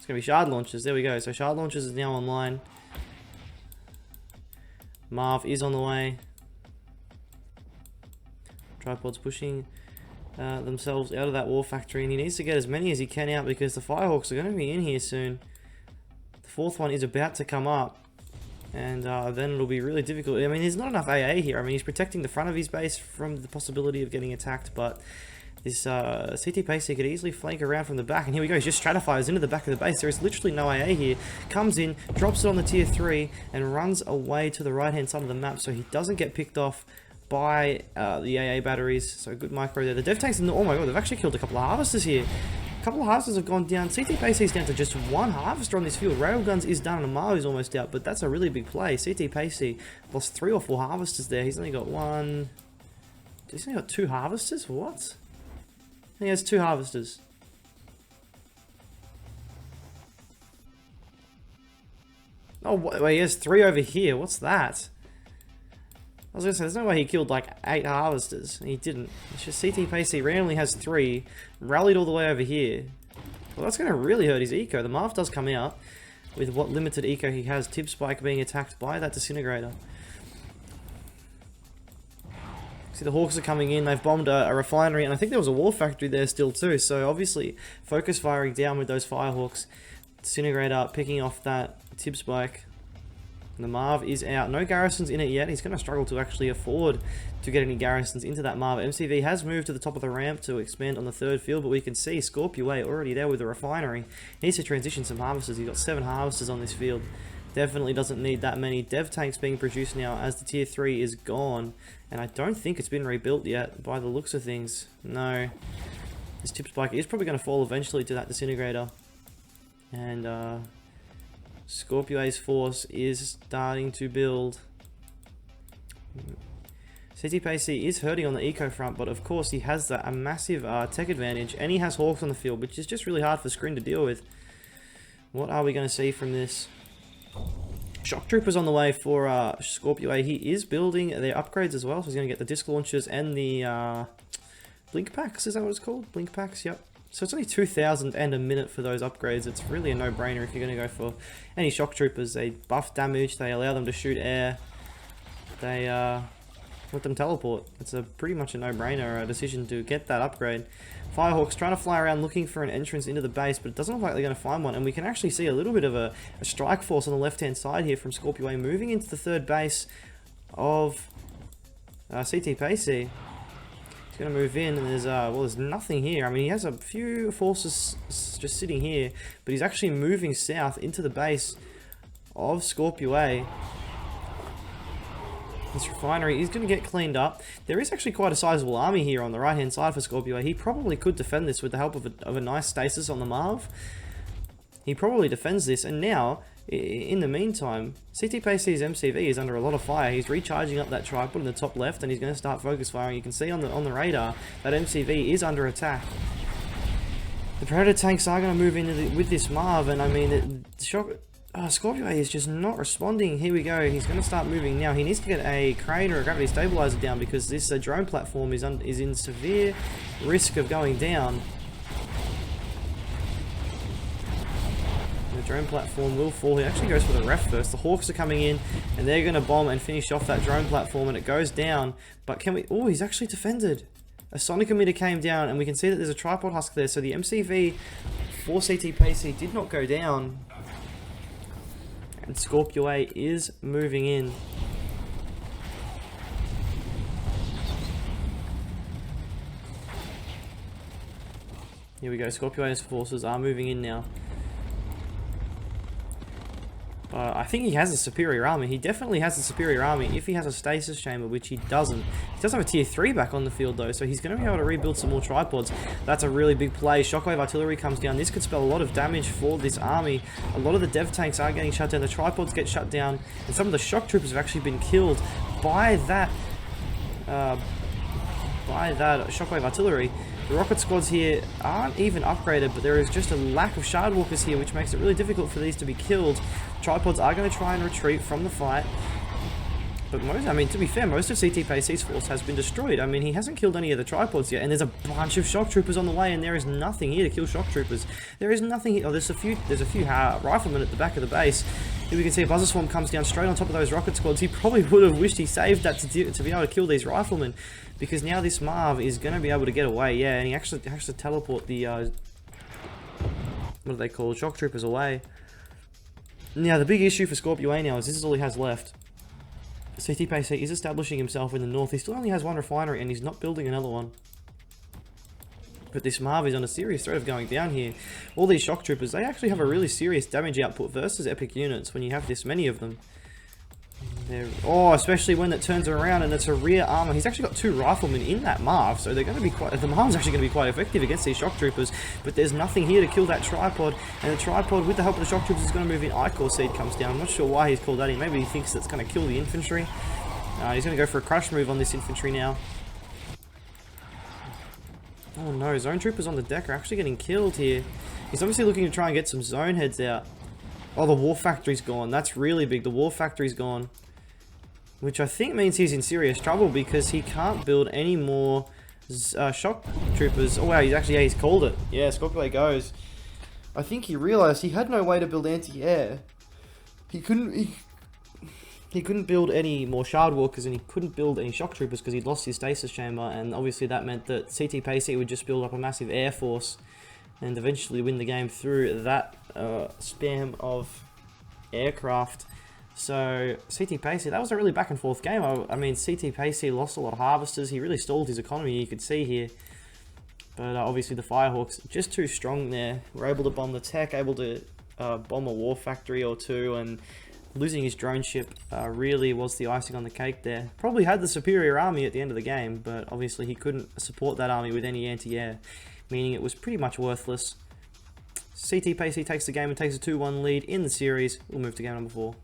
A: It's going to be shard launchers. There we go. So shard launchers is now online. Marv is on the way. Tripods pushing themselves out of that war factory, and he needs to get as many as he can out because the Firehawks are going to be in here soon. The fourth one is about to come up, and then it'll be really difficult. I mean, there's not enough AA here. I mean, he's protecting the front of his base from the possibility of getting attacked, but this CTpayC could easily flank around from the back, and here we go. He just stratifies into the back of the base. There is literally no AA here. Comes in, drops it on the tier 3, and runs away to the right-hand side of the map, so he doesn't get picked off by the AA batteries. So good micro there. The dev tanks, oh my god, they've actually killed a couple of harvesters here. A couple of harvesters have gone down. CTpayC is down to just one harvester on this field. Railguns is done and Amar is almost out, but that's a really big play. CTpayC lost 3 or 4 harvesters there. He's only got one. He's only got 2 harvesters? What? He has 2 harvesters. Oh, wait, he has 3 over here. What's that? I was going to say, there's no way he killed like 8 harvesters. He didn't. It's just CTpayC randomly has 3, rallied all the way over here. Well, that's going to really hurt his eco. The Marv does come out with what limited eco he has. TIPspike being attacked by that disintegrator. See, the Hawks are coming in. They've bombed a refinery, and I think there was a war factory there still too. So obviously, focus firing down with those Firehawks. Disintegrator picking off that TIPspike. And the Marv is out. No garrisons in it yet. He's going to struggle to actually afford to get any garrisons into that Marv. MCV has moved to the top of the ramp to expand on the 3rd field, but we can see ScorP.Ua already there with the refinery. He needs to transition some harvesters. He's got 7 harvesters on this field. Definitely doesn't need that many. Dev tanks being produced now as the tier 3 is gone. And I don't think it's been rebuilt yet by the looks of things. No. This TIPspike is probably going to fall eventually to that disintegrator. And ScorP.Ua's force is starting to build. CTpayC is hurting on the eco front, but of course he has a massive tech advantage, and he has Hawks on the field, which is just really hard for Screen to deal with. What are we going to see from this? Shock Troopers on the way for ScorP.Ua. He is building their upgrades as well, so he's going to get the disc launchers and the blink packs. Is that what it's called? Blink packs, yep. So it's only 2,000 and a minute for those upgrades. It's really a no-brainer if you're going to go for any Shock Troopers. They buff damage, they allow them to shoot air, they let them teleport. It's pretty much a no-brainer decision to get that upgrade. Firehawks trying to fly around looking for an entrance into the base, but it doesn't look like they're going to find one. And we can actually see a little bit of a strike force on the left-hand side here from ScorP.Ua moving into the 3rd base of CTpayC. He's going to move in, and there's well, there's nothing here. I mean, he has a few forces just sitting here, but he's actually moving south into the base of ScorP.Ua. This refinery is going to get cleaned up. There is actually quite a sizable army here on the right-hand side for ScorP.Ua. He probably could defend this with the help of a nice stasis on the Marv. He probably defends this, and now, in the meantime, CTpayC's MCV is under a lot of fire. He's recharging up that tripod in the top left, and he's going to start focus firing. You can see on the radar that MCV is under attack. The Predator tanks are going to move in with this Marv, and I mean, ScorP.Ua is just not responding. Here we go. He's going to start moving now. He needs to get a crane or a gravity stabilizer down because this drone platform is in severe risk of going down. The drone platform will fall. He actually goes for the ref first. The Hawks are coming in, and they're going to bomb and finish off that drone platform, and it goes down. But can we... Oh, he's actually defended. A sonic emitter came down, and we can see that there's a tripod husk there. So the MCV for CTpayC did not go down. And ScorP.Ua is moving in. Here we go. ScorP.Ua's forces are moving in now. I think he has a superior army. He definitely has a superior army if he has a stasis chamber, which he doesn't. He does have a tier 3 back on the field though, so he's going to be able to rebuild some more tripods. That's a really big play. Shockwave artillery comes down. This could spell a lot of damage for this army. A lot of the dev tanks are getting shut down. The tripods get shut down, and some of the shock troopers have actually been killed by that shockwave artillery. The rocket squads here aren't even upgraded, but there is just a lack of shard walkers here, which makes it really difficult for these to be killed. Tripods are going to try and retreat from the fight. But I mean, to be fair, most of CTpayC's force has been destroyed. I mean, he hasn't killed any of the tripods yet, and there's a bunch of shock troopers on the way, and there is nothing here to kill shock troopers. There is nothing here. Oh, there's a few riflemen at the back of the base. Here we can see a buzzer swarm comes down straight on top of those rocket squads. He probably would have wished he saved that to be able to kill these riflemen, because now this Marv is going to be able to get away. Yeah, and he actually has to teleport the what do they call shock troopers away. Now the big issue for ScorP.Ua now is this is all he has left. CTpayC is establishing himself in the north. He still only has one refinery and he's not building another one. But this Marv is on a serious threat of going down here. All these shock troopers, they actually have a really serious damage output versus epic units when you have this many of them. Oh, especially when it turns around and it's a rear armor. He's actually got 2 riflemen in that Marv, so they're going to be the Marv's actually going to be quite effective against these shock troopers. But there's nothing here to kill that tripod, and the tripod, with the help of the shock troopers, is going to move in. Ichor Seed comes down. I'm not sure why he's called that in. Maybe he thinks that's going to kill the infantry. He's going to go for a crush move on this infantry now. Oh no, zone troopers on the deck are actually getting killed here. He's obviously looking to try and get some zone heads out. Oh, the war factory's gone. That's really big. The war factory's gone. Which I think means he's in serious trouble because he can't build any more shock troopers. Oh wow, he's called it. Yeah, ScorP.Ua goes. I think he realized he had no way to build anti-air. He couldn't build any more shard walkers, and he couldn't build any shock troopers because he'd lost his stasis chamber, and obviously that meant that CTpayC would just build up a massive air force and eventually win the game through that spam of aircraft. So CTpayC, that was a really back and forth game. I mean, CTpayC lost a lot of harvesters. He really stalled his economy, you could see here. But obviously the Firehawks, just too strong there. Were able to bomb the tech, able to bomb a war factory or two, and losing his drone ship really was the icing on the cake there. Probably had the superior army at the end of the game, but obviously he couldn't support that army with any anti-air, meaning it was pretty much worthless. CTpayC takes the game and takes a 2-1 lead in the series. We'll move to game number 4.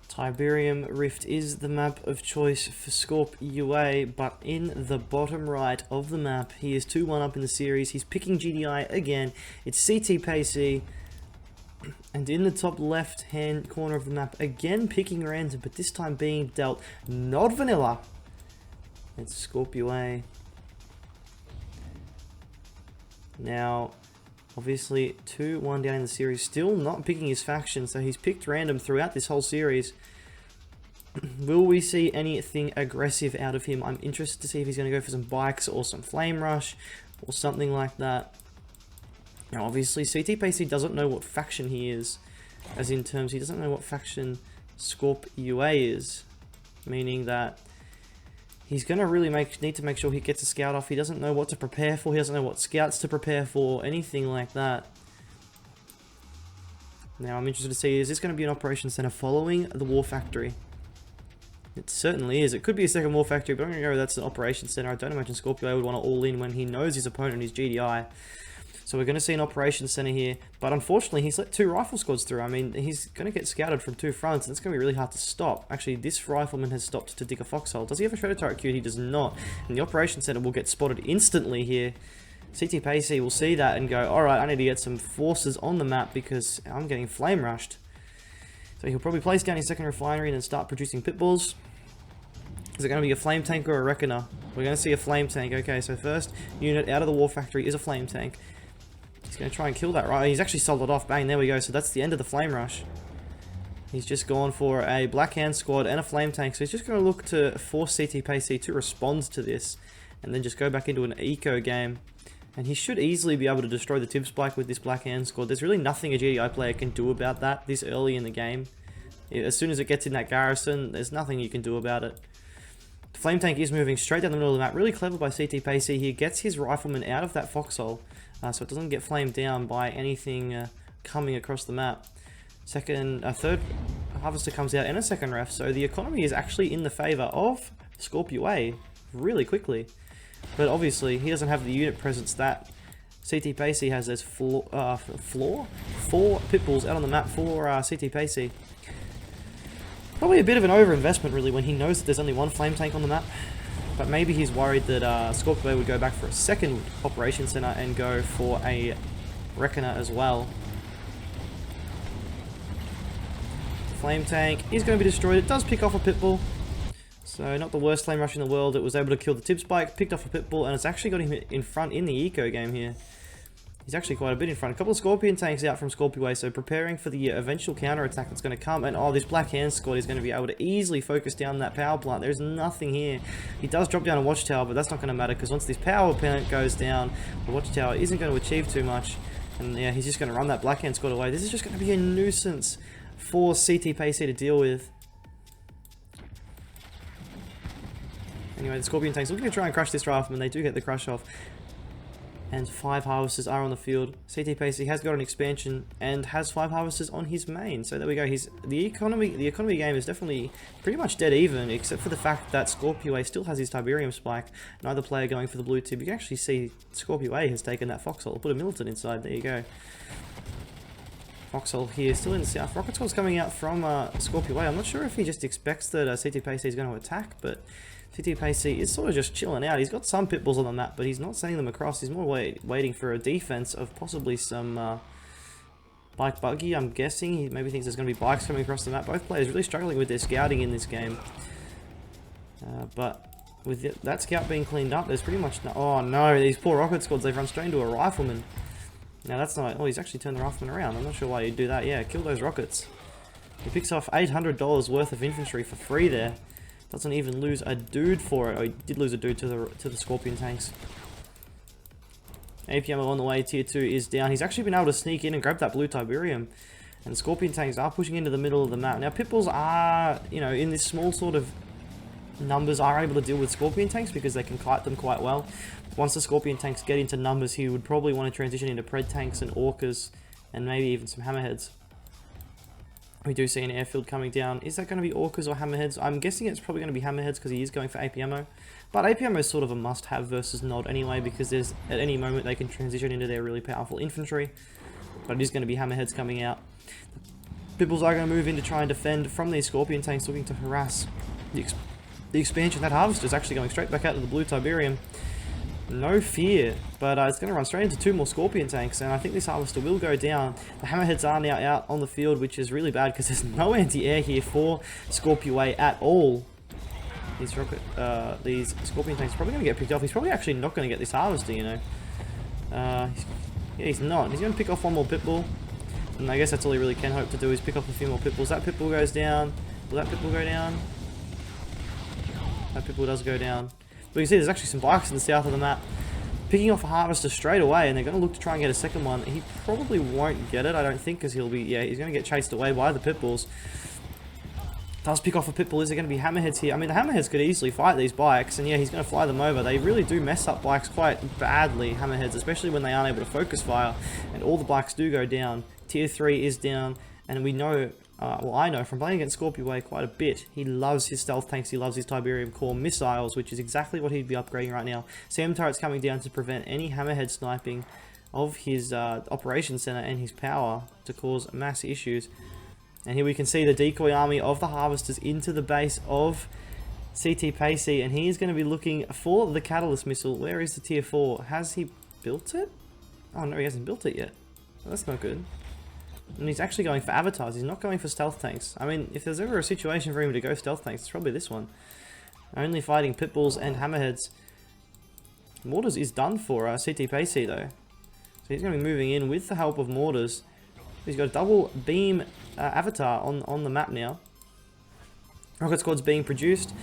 A: Tiberium Rift is the map of choice for ScorP.Ua, but in the bottom right of the map, he is 2-1 up in the series. He's picking GDI again. It's CTpayC, and in the top left-hand corner of the map, again picking random, but this time being dealt not vanilla. It's ScorP.Ua. Now, obviously, 2-1 down in the series, still not picking his faction, so he's picked random throughout this whole series. Will we see anything aggressive out of him? I'm interested to see if he's going to go for some bikes or some flame rush or something like that. Now, obviously, CTpayC doesn't know what faction he is, as in terms, he doesn't know what faction ScorP.Ua is, meaning that he's going to really need to make sure he gets a scout off. He doesn't know what to prepare for. He doesn't know what scouts to prepare for. Anything like that. Now, I'm interested to see, is this going to be an operation center following the war factory? It certainly is. It could be a second war factory, but I'm going to go that's an operation center. I don't imagine ScorP.Ua would want to all in when he knows his opponent is GDI. So we're going to see an operations center here, but unfortunately he's let 2 rifle squads through. I mean, he's going to get scouted from 2 fronts, and it's going to be really hard to stop. Actually, this rifleman has stopped to dig a foxhole. Does he have a shredder turret queued? He does not. And the operations center will get spotted instantly here. CTpayC will see that and go, alright, I need to get some forces on the map because I'm getting flame rushed. So he'll probably place down his second refinery and then start producing pitbulls. Is it going to be a flame tank or a reckoner? We're going to see a flame tank. Okay, so first unit out of the war factory is a flame tank. He's going to try and kill that, right? He's actually sold it off. Bang, there we go. So that's the end of the flame rush. He's just gone for a Black Hand squad and a flame tank. So he's just going to look to force CTpayC to respond to this and then just go back into an eco game. And he should easily be able to destroy the tib spike with this Black Hand squad. There's really nothing a GDI player can do about that this early in the game. As soon as it gets in that garrison, there's nothing you can do about it. The flame tank is moving straight down the middle of the map. Really clever by CTpayC here. Gets his rifleman out of that foxhole. So it doesn't get flamed down by anything coming across the map. Third harvester comes out and a second ref. So the economy is actually in the favor of ScorP.Ua really quickly. But obviously he doesn't have the unit presence that CTpayC has. There's 4 pitbulls out on the map for CTpayC. Probably a bit of an overinvestment really when he knows that there's only 1 flame tank on the map. But maybe he's worried that ScorP.Ua would go back for a second operation center and go for a reckoner as well. The flame tank is going to be destroyed. It does pick off a pitbull. So not the worst lane rush in the world. It was able to kill the tip spike, picked off a pit bull, and it's actually got him in front in the eco game here. He's actually quite a bit in front. A couple of Scorpion tanks out from ScorP.Ua, so preparing for the eventual counter attack that's going to come. And oh, this Black Hand squad is going to be able to easily focus down that power plant. There's nothing here. He does drop down a watchtower, but that's not going to matter because once this power plant goes down, the watchtower isn't going to achieve too much. And yeah, he's just going to run that Black Hand squad away. This is just going to be a nuisance for CTpayC to deal with. Anyway, the Scorpion tanks looking to try and crush this Rifleman. They do get the crush off. And 5 harvesters are on the field. CTpayC has got an expansion and has 5 harvesters on his main. So there we go. The economy game is definitely pretty much dead even, except for the fact that ScorP.Ua still has his Tiberium spike. Neither player going for the blue tip. You can actually see ScorP.Ua has taken that foxhole. Put a militant inside. There you go. Foxhole here, still in the south. Rocket squad's coming out from ScorP.Ua. I'm not sure if he just expects that CTpayC is going to attack, but CTpayC is sort of just chilling out. He's got some pit bulls on the map, but he's not sending them across. He's more waiting for a defense of possibly some bike buggy, I'm guessing. He maybe thinks there's going to be bikes coming across the map. Both players really struggling with their scouting in this game. But with that scout being cleaned up, there's pretty much no... Oh no, these poor rocket squads, they've run straight into a rifleman. Now that's not... Oh, he's actually turned the rifleman around. I'm not sure why you'd do that. Yeah, kill those rockets. He picks off $800 worth of infantry for free there. Doesn't even lose a dude for it. Oh, he did lose a dude to the Scorpion tanks. APMO on the way, tier 2 is down. He's actually been able to sneak in and grab that blue Tiberium. And the Scorpion tanks are pushing into the middle of the map. Now, pit bulls are, you know, in this small sort of numbers, are able to deal with Scorpion tanks because they can kite them quite well. Once the Scorpion tanks get into numbers, he would probably want to transition into Pred tanks and Orcas and maybe even some Hammerheads. We do see an airfield coming down. Is that going to be Orcas or Hammerheads? I'm guessing it's probably going to be Hammerheads because he is going for APMO. But APMO is sort of a must-have versus not anyway, because there's at any moment they can transition into their really powerful infantry. But it is going to be Hammerheads coming out. Pit bulls are going to move in to try and defend from these Scorpion tanks, looking to harass the expansion. That Harvester is actually going straight back out to the blue Tiberium. No fear, but it's going to run straight into 2 more Scorpion tanks, and I think this Harvester will go down. The Hammerheads are now out on the field, which is really bad because there's no anti-air here for ScorP.Ua at all. These Scorpion tanks are probably going to get picked off. He's probably actually not going to get this Harvester, you know. Yeah, he's not. He's going to pick off 1 more pit bull, and I guess that's all he really can hope to do is pick off a few more pit bulls. That pit bull goes down. Will that pit bull go down? That pit bull does go down. But you can see there's actually some bikes in the south of the map picking off a Harvester straight away, and they're going to look to try and get a second one. He probably won't get it, I don't think, because he's going to get chased away by the pit bulls. Does pick off a pit bull. Is there going to be Hammerheads here? I mean, the Hammerheads could easily fight these bikes, and yeah, he's going to fly them over. They really do mess up bikes quite badly, Hammerheads, especially when they aren't able to focus fire, and all the bikes do go down. Tier 3 is down, and we know... well, I know from playing against ScorP.Ua quite a bit, he loves his stealth tanks, he loves his Tiberium core missiles, which is exactly what he'd be upgrading right now. SAM turrets coming down to prevent any Hammerhead sniping of his operations center and his power to cause mass issues. And here we can see the decoy army of the Harvesters into the base of CTpayC, and he is going to be looking for the Catalyst missile. Where is the tier 4? Has he built it? Oh no, he hasn't built it yet. Well, that's not good. And he's actually going for avatars, he's not going for stealth tanks. I mean, if there's ever a situation for him to go stealth tanks, it's probably this one. Only fighting pit bulls and Hammerheads. Mortars is done for CTpayC though. So he's going to be moving in with the help of Mortars. He's got a double beam avatar on the map now. Rocket squad's being produced.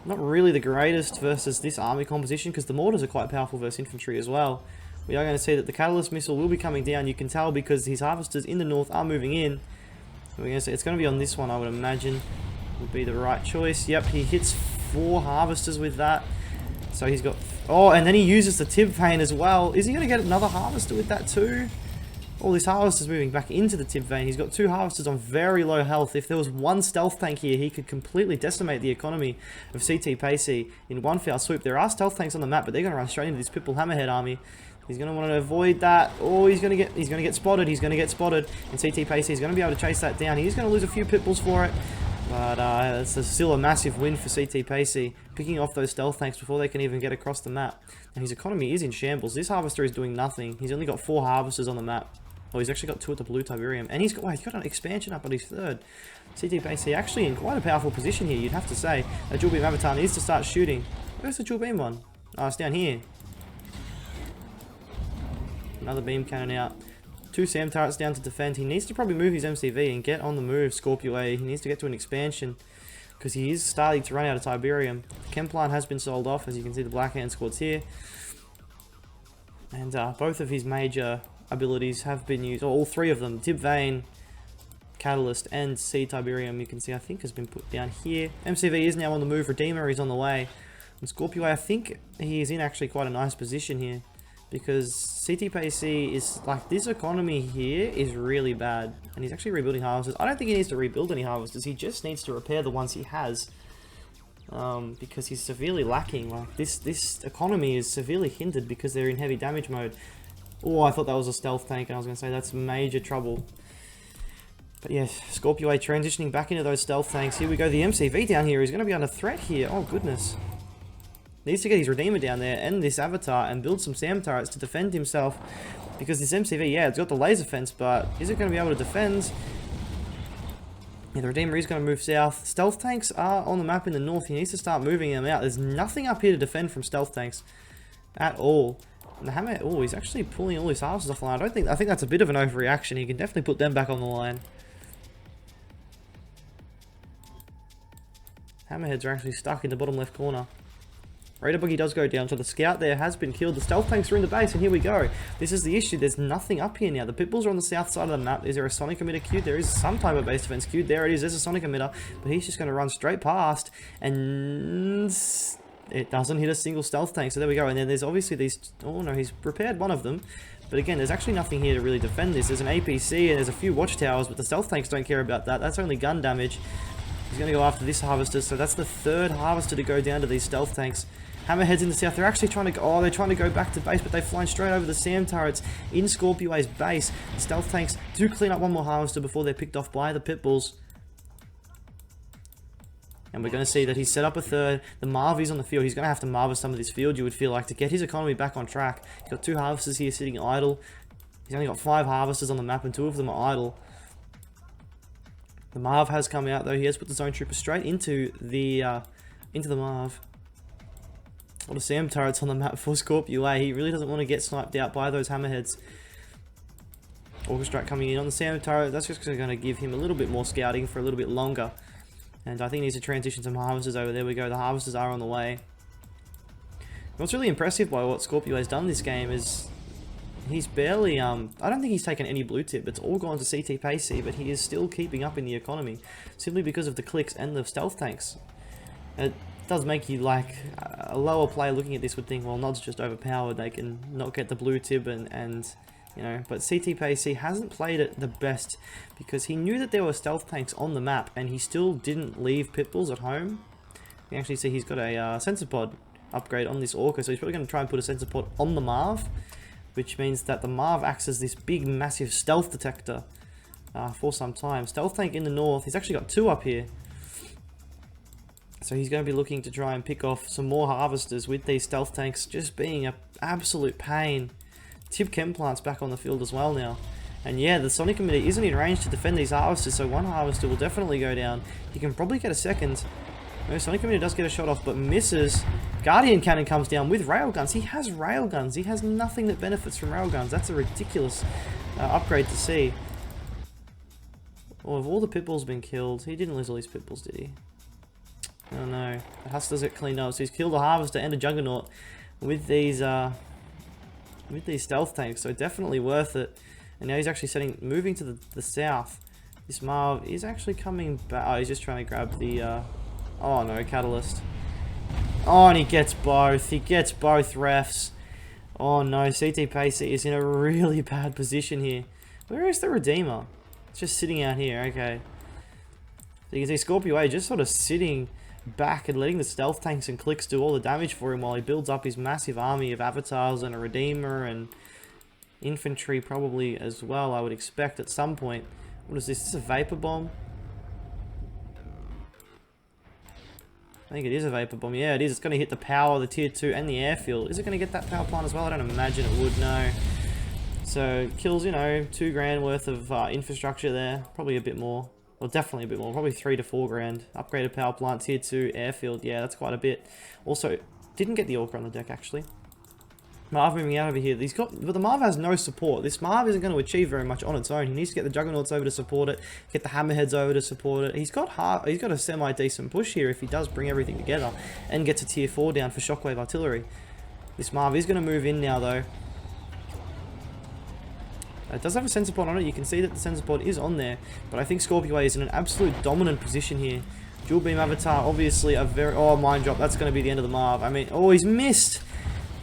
A: Not really the greatest versus this army composition, because the Mortars are quite powerful versus infantry as well. We are going to see that the Catalyst missile will be coming down. You can tell because his Harvesters in the north are moving in. We're going to see it's going to be on this one, I would imagine. Would be the right choice. Yep, he hits 4 Harvesters with that. So he's got... Oh, and then he uses the Tib Vein as well. Is he going to get another Harvester with that too? All these Harvesters moving back into the Tib Vein. He's got 2 Harvesters on very low health. If there was 1 stealth tank here, he could completely decimate the economy of CTpayC in one foul swoop. There are stealth tanks on the map, but they're going to run straight into this Pitbull Hammerhead army. He's going to want to avoid that. Oh, he's going to get spotted. He's going to get spotted. And CTpayC is going to be able to chase that down. He's going to lose a few pit bulls for it. But it's still a massive win for CTpayC, picking off those stealth tanks before they can even get across the map. Now his economy is in shambles. This Harvester is doing nothing. He's only got 4 Harvesters on the map. Oh, he's actually got 2 at the blue Tiberium. And he's got an expansion up on his 3rd. CTpayC actually in quite a powerful position here, you'd have to say. A dual beam avatar needs to start shooting. Where's the dual beam one? Oh, it's down here. Another beam cannon out. 2 SAM turrets down to defend. He needs to probably move his MCV and get on the move, ScorP.Ua. He needs to get to an expansion because he is starting to run out of Tiberium. The chem plant has been sold off, as you can see the Black Hand squads here. And both of his major abilities have been used, or all 3 of them. Tib Vane, Catalyst, and C Tiberium, you can see, I think, has been put down here. MCV is now on the move. Redeemer is on the way. And ScorP.Ua, I think he is in actually quite a nice position here. Because CTpayC is, like, this economy here is really bad. And he's actually rebuilding harvesters. I don't think he needs to rebuild any harvesters. He just needs to repair the ones he has. Because he's severely lacking. Like, this economy is severely hindered because they're in heavy damage mode. Oh, I thought that was a stealth tank, and I was going to say that's major trouble. But yeah, ScorP.Ua transitioning back into those stealth tanks. Here we go. The MCV down here is going to be under threat here. Oh, goodness. Needs to get his Redeemer down there and this Avatar and build some SAM turrets to defend himself. Because this MCV, yeah, it's got the laser fence, but is it going to be able to defend? Yeah, the Redeemer is going to move south. Stealth tanks are on the map in the north. He needs to start moving them out. There's nothing up here to defend from stealth tanks at all. And the Hammerhead, oh, he's actually pulling all his harvesters off the line. I think that's a bit of an overreaction. He can definitely put them back on the line. Hammerheads are actually stuck in the bottom left corner. Raider Buggy does go down, so the scout there has been killed. The stealth tanks are in the base, and here we go. This is the issue. There's nothing up here now. The Pitbulls are on the south side of the map. Is there a Sonic Emitter queued? There is some type of base defense queued. There it is. There's a Sonic Emitter, but he's just going to run straight past, and it doesn't hit a single stealth tank. So there we go. And then there's obviously these... Oh, no, he's repaired one of them. But again, there's actually nothing here to really defend this. There's an APC, and there's a few watchtowers, but the stealth tanks don't care about that. That's only gun damage. He's going to go after this harvester, so that's the 3rd harvester to go down to these stealth tanks. Hammerheads in the south. They're actually trying to go... Oh, they're trying to go back to base, but they've flown straight over the SAM turrets in ScorP.Ua's base. The stealth tanks do clean up one more harvester before they're picked off by the Pitbulls. And we're going to see that he's set up a 3rd. The Marv is on the field. He's going to have to harvest some of this field, you would feel like, to get his economy back on track. He's got 2 harvesters here sitting idle. He's only got 5 harvesters on the map, and 2 of them are idle. The Marv has come out, though. He has put the Zone Trooper straight into the Marv. A lot of SAM turrets on the map for ScorP.Ua. He really doesn't want to get sniped out by those Hammerheads. Orchestrate coming in on the SAM turret. That's just going to give him a little bit more scouting for a little bit longer. And I think he needs to transition some harvesters over. There we go. The harvesters are on the way. What's really impressive by what ScorP.Ua has done this game is he's barely... I don't think he's taken any blue tip. It's all gone to CTpayC, but he is still keeping up in the economy. Simply because of the clicks and the stealth tanks. It does make you, like, a lower player looking at this would think, well, Nod's just overpowered. They can not get the blue tip and you know, but CTpayC hasn't played it the best because he knew that there were stealth tanks on the map and he still didn't leave Pitbulls at home. You can actually see he's got a sensor pod upgrade on this Orca, so he's probably going to try and put a sensor pod on the Marv, which means that the Marv acts as this big, massive stealth detector for some time. Stealth tank in the north. He's actually got 2 up here. So he's going to be looking to try and pick off some more harvesters with these stealth tanks just being an absolute pain. Tib Chem Plant's back on the field as well now. And yeah, the Sonic Emitter isn't in range to defend these harvesters, so one harvester will definitely go down. He can probably get a second. No, Sonic Emitter does get a shot off, but misses. Guardian Cannon comes down with railguns. He has railguns. He has nothing that benefits from railguns. That's a ridiculous upgrade to see. Well, have all the Pitbulls been killed? He didn't lose all his Pitbulls, did he? Oh no, the Hustlers get cleaned up. So he's killed a Harvester and a Juggernaut with these stealth tanks. So definitely worth it. And now he's actually moving to the south. This Marv is actually coming back. Oh, he's just trying to grab the. Oh no, Catalyst. Oh, and he gets both. He gets both refs. Oh no, CTpayC is in a really bad position here. Where is the Redeemer? It's just sitting out here. Okay. So you can see ScorP.Ua just sort of sitting back and letting the stealth tanks and clicks do all the damage for him while he builds up his massive army of avatars and a Redeemer and infantry probably as well, I would expect at some point. What is this? Is this a Vapor Bomb? I think it is a Vapor Bomb. Yeah, it is. It's going to hit the power, the tier 2 and the airfield. Is it going to get that power plant as well? I don't imagine it would, no. So kills, you know, 2 grand worth of infrastructure there. Probably a bit more. Well, definitely a bit more. Probably 3 to 4 grand. Upgraded power plant, tier 2, airfield. Yeah, that's quite a bit. Also, didn't get the Orca on the deck, actually. Marv moving out over here. But the Marv has no support. This Marv isn't going to achieve very much on its own. He needs to get the Juggernauts over to support it, get the Hammerheads over to support it. He's got a semi-decent push here if he does bring everything together and gets a tier 4 down for Shockwave Artillery. This Marv is going to move in now, though. It does have a sensor pod on it. You can see that the sensor pod is on there, but I think ScorP.Ua is in an absolute dominant position here. Dual beam avatar, obviously a very... Oh, mine drop. That's going to be the end of the Marv. I mean, oh, he's missed!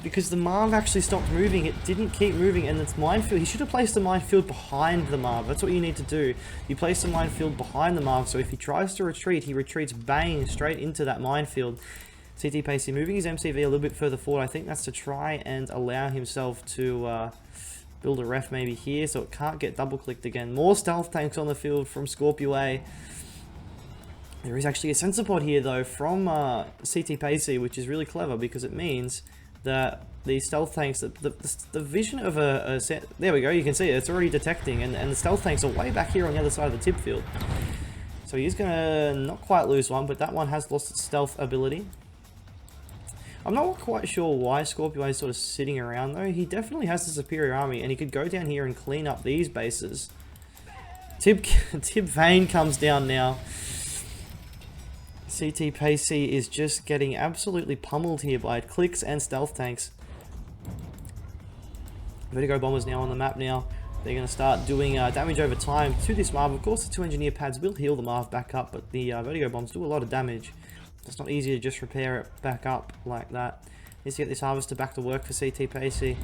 A: Because the Marv actually stopped moving, it didn't keep moving, and it's minefield. He should have placed the minefield behind the Marv. That's what you need to do. You place the minefield behind the Marv, so if he tries to retreat, he retreats bang straight into that minefield. CTpayC moving his MCV a little bit further forward. I think that's to try and allow himself to build a ref maybe here, so it can't get double clicked again. More stealth tanks on the field from ScorP.Ua. There is actually a sensor pod here though from CTpayC, which is really clever because it means that the stealth tanks, the vision of a set, there we go, you can see it, it's already detecting, and the stealth tanks are way back here on the other side of the tip field. So he's gonna not quite lose one, but that one has lost its stealth ability. I'm not quite sure why ScorP.Ua is sort of sitting around though. He definitely has the superior army, and he could go down here and clean up these bases. Tib Vane comes down now. CTpayC is just getting absolutely pummeled here by clicks and stealth tanks. Vertigo bombers now on the map now. They're going to start doing damage over time to this Marv. Of course, the 2 engineer pads will heal the Marv back up, but the Vertigo bombs do a lot of damage. It's not easy to just repair it back up like that. Needs to get this harvester back to work for CTpayC.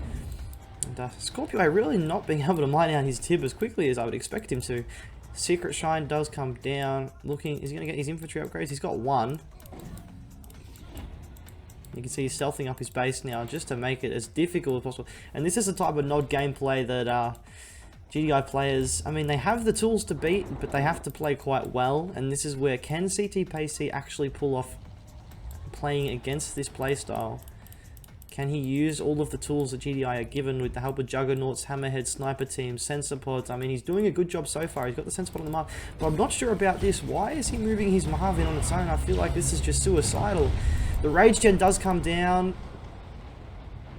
A: And ScorP.Ua really not being able to mine out his tib as quickly as I would expect him to. Secret Shine does come down. Looking, is he going to get his infantry upgrades? He's got 1. You can see he's stealthing up his base now just to make it as difficult as possible. And this is the type of nod gameplay that GDI players, I mean, they have the tools to beat, but they have to play quite well. And this is where, can CTpayC actually pull off playing against this playstyle? Can he use all of the tools that GDI are given with the help of Juggernauts, Hammerhead, Sniper Teams, Sensor Pods? I mean, he's doing a good job so far. He's got the Sensor Pod on the Marv, but I'm not sure about this. Why is he moving his Marv in on its own? I feel like this is just suicidal. The Rage Gen does come down,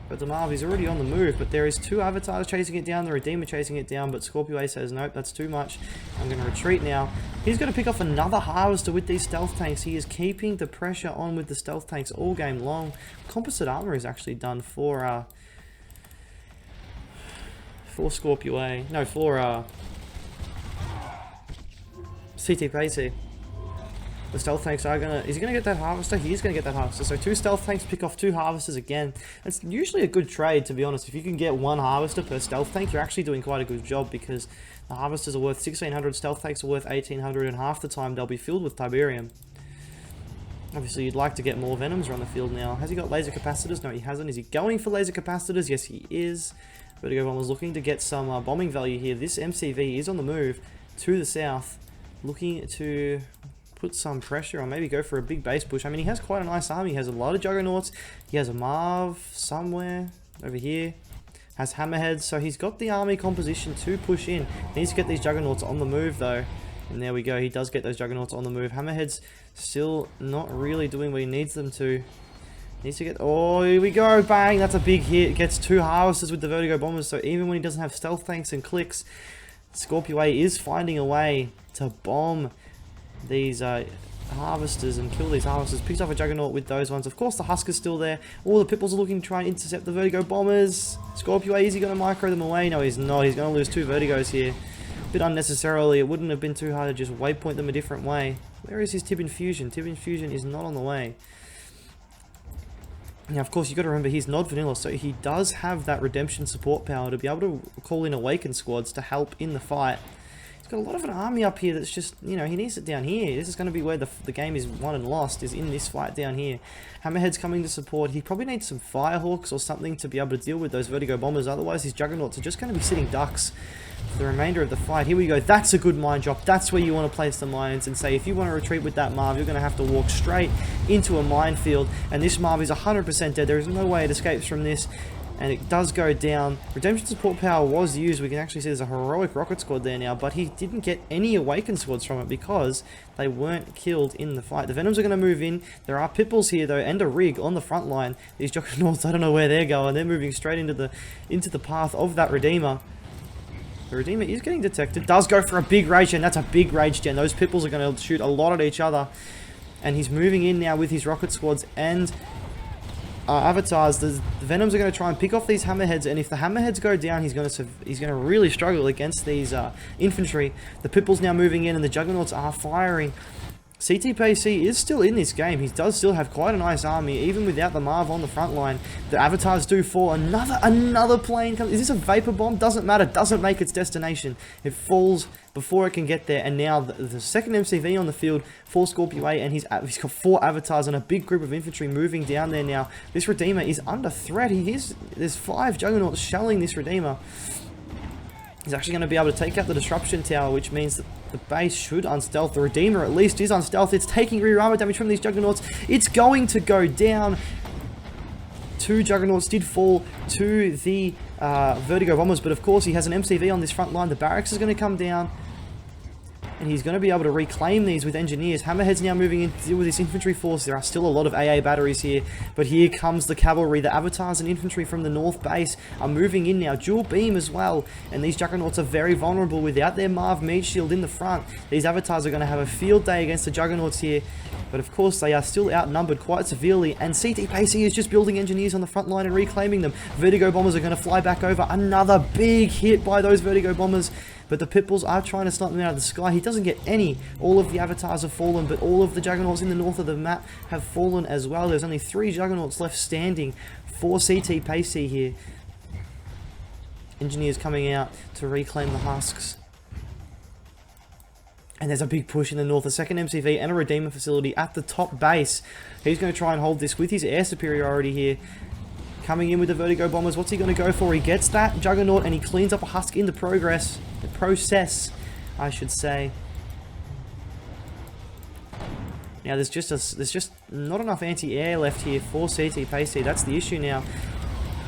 A: but the Marv is already on the move. But there is 2 avatars chasing it down, the Redeemer chasing it down, but ScorP.Ua says, nope, that's too much. I'm going to retreat now. He's going to pick off another harvester with these stealth tanks. He is keeping the pressure on with the stealth tanks all game long. Composite armor is actually done for ScorP.Ua. No, for CTpayC. The stealth tanks are gonna... Is he gonna get that harvester? He is gonna get that harvester. So 2 stealth tanks pick off 2 harvesters again. It's usually a good trade, to be honest. If you can get 1 harvester per stealth tank, you're actually doing quite a good job, because the harvesters are worth 1600, stealth tanks are worth 1800, and half the time they'll be filled with Tiberium. Obviously, you'd like to get more Venoms around the field now. Has he got laser capacitors? No, he hasn't. Is he going for laser capacitors? Yes, he is. Vertigo Bomber's looking to get some bombing value here. This MCV is on the move to the south, looking to put some pressure on, maybe go for a big base push. I mean, he has quite a nice army. He has a lot of Juggernauts. He has a Marv somewhere over here. Has Hammerheads, so he's got the army composition to push in. He needs to get these Juggernauts on the move, though. And there we go. He does get those Juggernauts on the move. Hammerheads still not really doing what he needs them to. Needs to get... Oh, here we go. Bang. That's a big hit. Gets 2 harvesters with the Vertigo Bombers. So even when he doesn't have stealth tanks and clicks, ScorP.Ua is finding a way to bomb these harvesters and kill these harvesters. Picks off a Juggernaut with those ones. Of course, the Husker's still there. All the Pipples are looking to try and intercept the Vertigo Bombers. ScorP.Ua, is he going to micro them away? No, he's not. He's going to lose 2 Vertigos here. A bit unnecessarily. It wouldn't have been too hard to just waypoint them a different way. Where is his Tib Infusion? Tib Infusion is not on the way. Now, of course, you've got to remember, he's Nod Vanilla, so he does have that redemption support power to be able to call in Awakened squads to help in the fight. He's got a lot of an army up here that's just, you know, he needs it down here. This is going to be where the game is won and lost, is in this fight down here. Hammerhead's coming to support. He probably needs some Firehawks or something to be able to deal with those Vertigo Bombers. Otherwise, his Juggernauts are just going to be sitting ducks for the remainder of the fight. Here we go. That's a good mine drop. That's where you want to place the mines and say, if you want to retreat with that Marv, you're going to have to walk straight into a minefield. And this Marv is 100% dead. There is no way it escapes from this. and it does go down. Redemption support power was used. We can actually see there's a heroic rocket squad there now, but he didn't get any awakened squads from it because they weren't killed in the fight. The Venoms are going to move in. There are Pipples here though, and a Rig on the front line. These Juggernauts, I don't know where they're going. They're moving straight into the path of that Redeemer. The Redeemer is getting detected. Does go for a big rage gen. That's a big rage gen. Those Pipples are going to shoot a lot at each other. And he's moving in now with his rocket squads and avatars. The Venoms are going to try and pick off these hammerheads, and if the hammerheads go down, he's going to really struggle against these infantry. The Pipples now moving in, and the Juggernauts are firing. CTpayC is still in this game. He does still have quite a nice army, even without the Marv on the front line. The avatars do fall. Another plane comes. Is this a vapor bomb? Doesn't matter. Doesn't make its destination. It falls before it can get there. And now the second MCV on the field for ScorP.Ua, and he's got 4 avatars and a big group of infantry moving down there now. This Redeemer is under threat. There's 5 Juggernauts shelling this Redeemer. He's actually going to be able to take out the disruption tower, which means that the base should unstealth. The Redeemer at least is unstealth. It's taking rear armor damage from these Juggernauts. It's going to go down. 2 Juggernauts did fall to the Vertigo Bombers, but of course he has an MCV on this front line. The barracks is going to come down, and he's going to be able to reclaim these with engineers. Hammerhead's now moving in to deal with this infantry force. There are still a lot of AA batteries here, but here comes the cavalry. The avatars and infantry from the north base are moving in now. Dual beam as well, and these Juggernauts are very vulnerable without their Marv meat shield in the front. These avatars are going to have a field day against the Juggernauts here, but of course they are still outnumbered quite severely, and CTpayC is just building engineers on the front line and reclaiming them. Vertigo Bombers are going to fly back over. Another big hit by those Vertigo Bombers. But the Pipples are trying to snipe them out of the sky. He doesn't get any. All of the avatars have fallen, but all of the Juggernauts in the north of the map have fallen as well. There's only 3 Juggernauts left standing for CTpayC here. Engineers coming out to reclaim the husks. And there's a big push in the north. A second MCV and a Redeemer facility at the top base. He's going to try and hold this with his air superiority here. Coming in with the Vertigo Bombers. What's he going to go for? He gets that Juggernaut and he cleans up a husk in the process, I should say. Now there's just not enough anti-air left here for CTpayC. That's the issue now.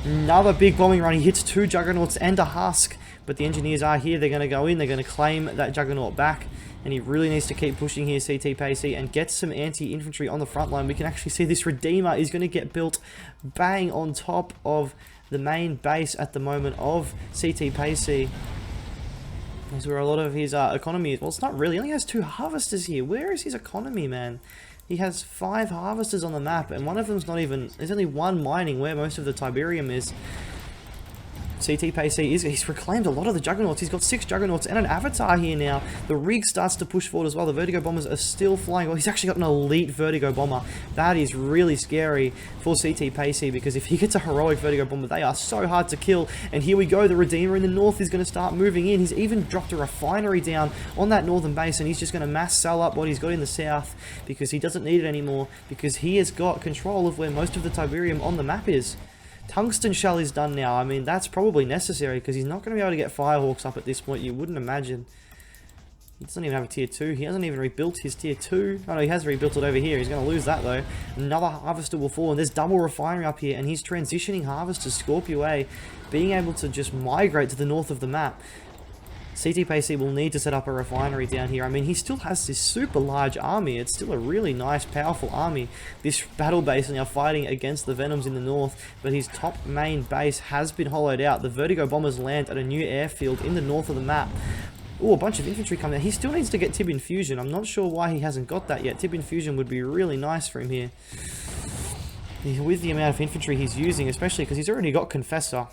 A: Another big bombing run. He hits 2 Juggernauts and a husk, but the engineers are here. They're going to go in. They're going to claim that Juggernaut back, and he really needs to keep pushing here, CTpayC, and get some anti-infantry on the front line. We can actually see this Redeemer is going to get built bang on top of the main base at the moment of CTpayC. That's where a lot of his economy is. Well, it's not really. He only has 2 harvesters here. Where is his economy, man? He has 5 harvesters on the map, and one of them's not even... There's only 1 mining where most of the Tiberium is. CTpayC he's reclaimed a lot of the Juggernauts. He's got 6 Juggernauts and an Avatar here now. The Rig starts to push forward as well. The Vertigo Bombers are still flying. Well, he's actually got an elite Vertigo Bomber. That is really scary for CTpayC, because if he gets a heroic Vertigo Bomber, they are so hard to kill. And here we go. The Redeemer in the north is going to start moving in. He's even dropped a refinery down on that northern base, and he's just going to mass sell up what he's got in the south, because he doesn't need it anymore, because he has got control of where most of the Tiberium on the map is. Tungsten shell is done now. I mean, that's probably necessary, because he's not going to be able to get Firehawks up at this point, you wouldn't imagine. He doesn't even have a tier 2. He hasn't even rebuilt his tier 2. Oh no, he has rebuilt it over here. He's going to lose that though. Another harvester will fall, and there's double refinery up here, and he's transitioning harvesters, ScorP.Ua, being able to just migrate to the north of the map. CTpayC will need to set up a refinery down here. I mean, he still has this super large army. It's still a really nice, powerful army. This battle base now fighting against the Venoms in the north, but his top main base has been hollowed out. The Vertigo Bombers land at a new airfield in the north of the map. Oh, a bunch of infantry coming out. He still needs to get Tib Infusion. I'm not sure why he hasn't got that yet. Tib Infusion would be really nice for him here, with the amount of infantry he's using, especially because he's already got Confessor.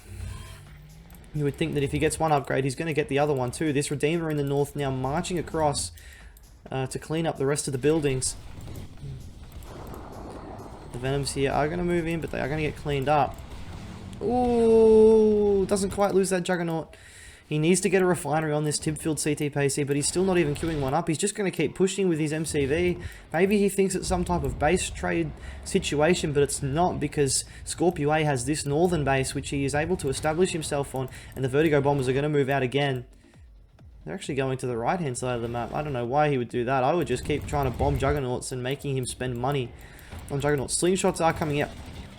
A: You would think that if he gets one upgrade, he's going to get the other one too. This Redeemer in the north now marching across to clean up the rest of the buildings. The Venoms here are going to move in, but they are going to get cleaned up. Ooh, doesn't quite lose that Juggernaut. He needs to get a refinery on this Tibfield CTpayC, but he's still not even queuing one up. He's just going to keep pushing with his MCV. Maybe he thinks it's some type of base trade situation, but it's not, because ScorP.Ua has this northern base, which he is able to establish himself on, and the Vertigo Bombers are going to move out again. They're actually going to the right-hand side of the map. I don't know why he would do that. I would just keep trying to bomb Juggernauts and making him spend money on Juggernauts. Slingshots are coming out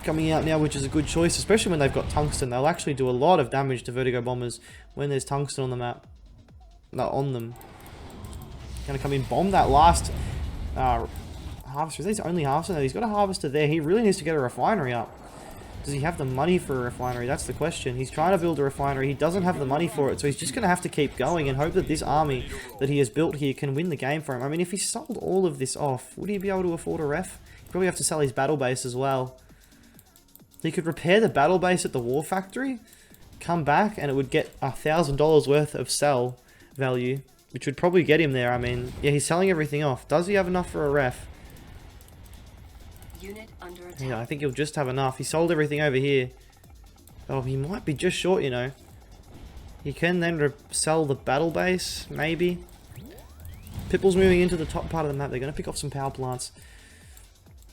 A: coming out now, which is a good choice, especially when they've got tungsten. They'll actually do a lot of damage to Vertigo bombers when there's tungsten on the map. No, on them. Gonna come in, bomb that last harvester. Is that his only harvester? No, he's got a harvester there. He really needs to get a refinery up. Does he have the money for a refinery? That's the question. He's trying to build a refinery. He doesn't have the money for it, so he's just going to have to keep going and hope that this army that he has built here can win the game for him. I mean, if he sold all of this off, would he be able to afford a ref? He'd probably have to sell his battle base as well. He could repair the battle base at the war factory, come back, and it would get $1,000 worth of sell value, which would probably get him there. I mean, yeah, he's selling everything off. Does he have enough for a ref?
B: Unit under attack.
A: Yeah, I think he'll just have enough. He sold everything over here. Oh, he might be just short, you know. He can then sell the battle base, maybe. Pitbull's moving into the top part of the map. They're going to pick off some power plants.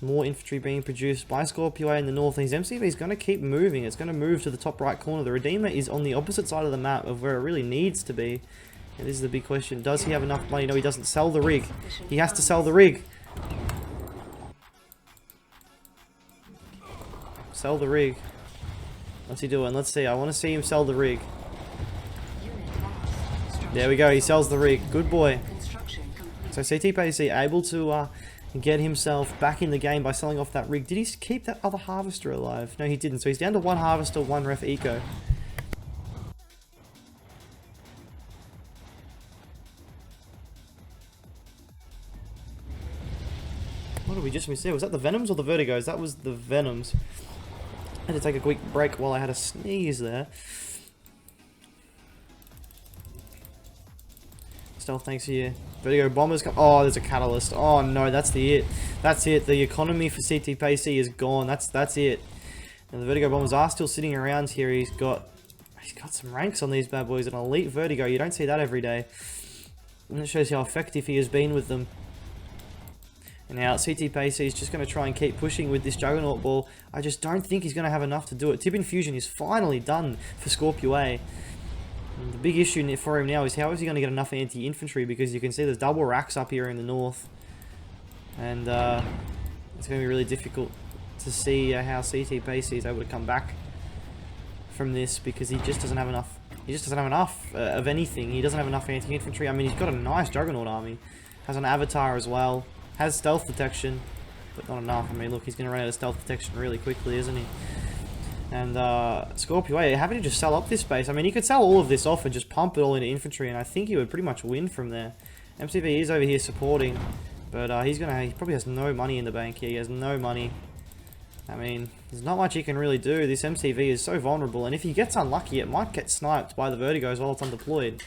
A: More infantry being produced by ScorP.Ua in the north. And his MCV is going to keep moving. It's going to move to the top right corner. The Redeemer is on the opposite side of the map of where it really needs to be. And this is the big question. Does he have enough money? No, he doesn't. Sell the rig. He has to sell the rig. Sell the rig. What's he doing? Let's see. I want to see him sell the rig. There we go. He sells the rig. Good boy. So CTpayC able to get himself back in the game by selling off that rig. Did he keep that other harvester alive? No, he didn't. So he's down to one harvester, one ref eco. What did we just miss there? Was that the Venoms or the Vertigos? That was the Venoms. I had to take a quick break while I had a sneeze there. Stealth tanks here. Vertigo bombers come. Oh, there's a catalyst. Oh no, that's the it. That's it. The economy for CTpayC is gone. That's it. And the Vertigo bombers are still sitting around here. He's got some ranks on these bad boys. An elite Vertigo. You don't see that every day. And it shows how effective he has been with them. And now CTpayC is just going to try and keep pushing with this Juggernaut ball. I just don't think he's going to have enough to do it. Tip Infusion is finally done for ScorP.Ua. The big issue for him now is how is he going to get enough anti-infantry, because you can see there's double racks up here in the north. And it's going to be really difficult to see how CTpayC is able to come back from this, because he just doesn't have enough. He just doesn't have enough of anything. He doesn't have enough anti-infantry. I mean, he's got a nice Juggernaut army. Has an avatar as well. Has stealth detection, but not enough. I mean, look, he's going to run out of stealth detection really quickly, isn't he? And ScorP.Ua, happy to just sell up this base. I mean, he could sell all of this off and just pump it all into infantry, and I think he would pretty much win from there. MCV is over here supporting, but he probably has no money in the bank here. He has no money. I mean, there's not much he can really do. This MCV is so vulnerable, and if he gets unlucky, it might get sniped by the Vertigos while it's undeployed.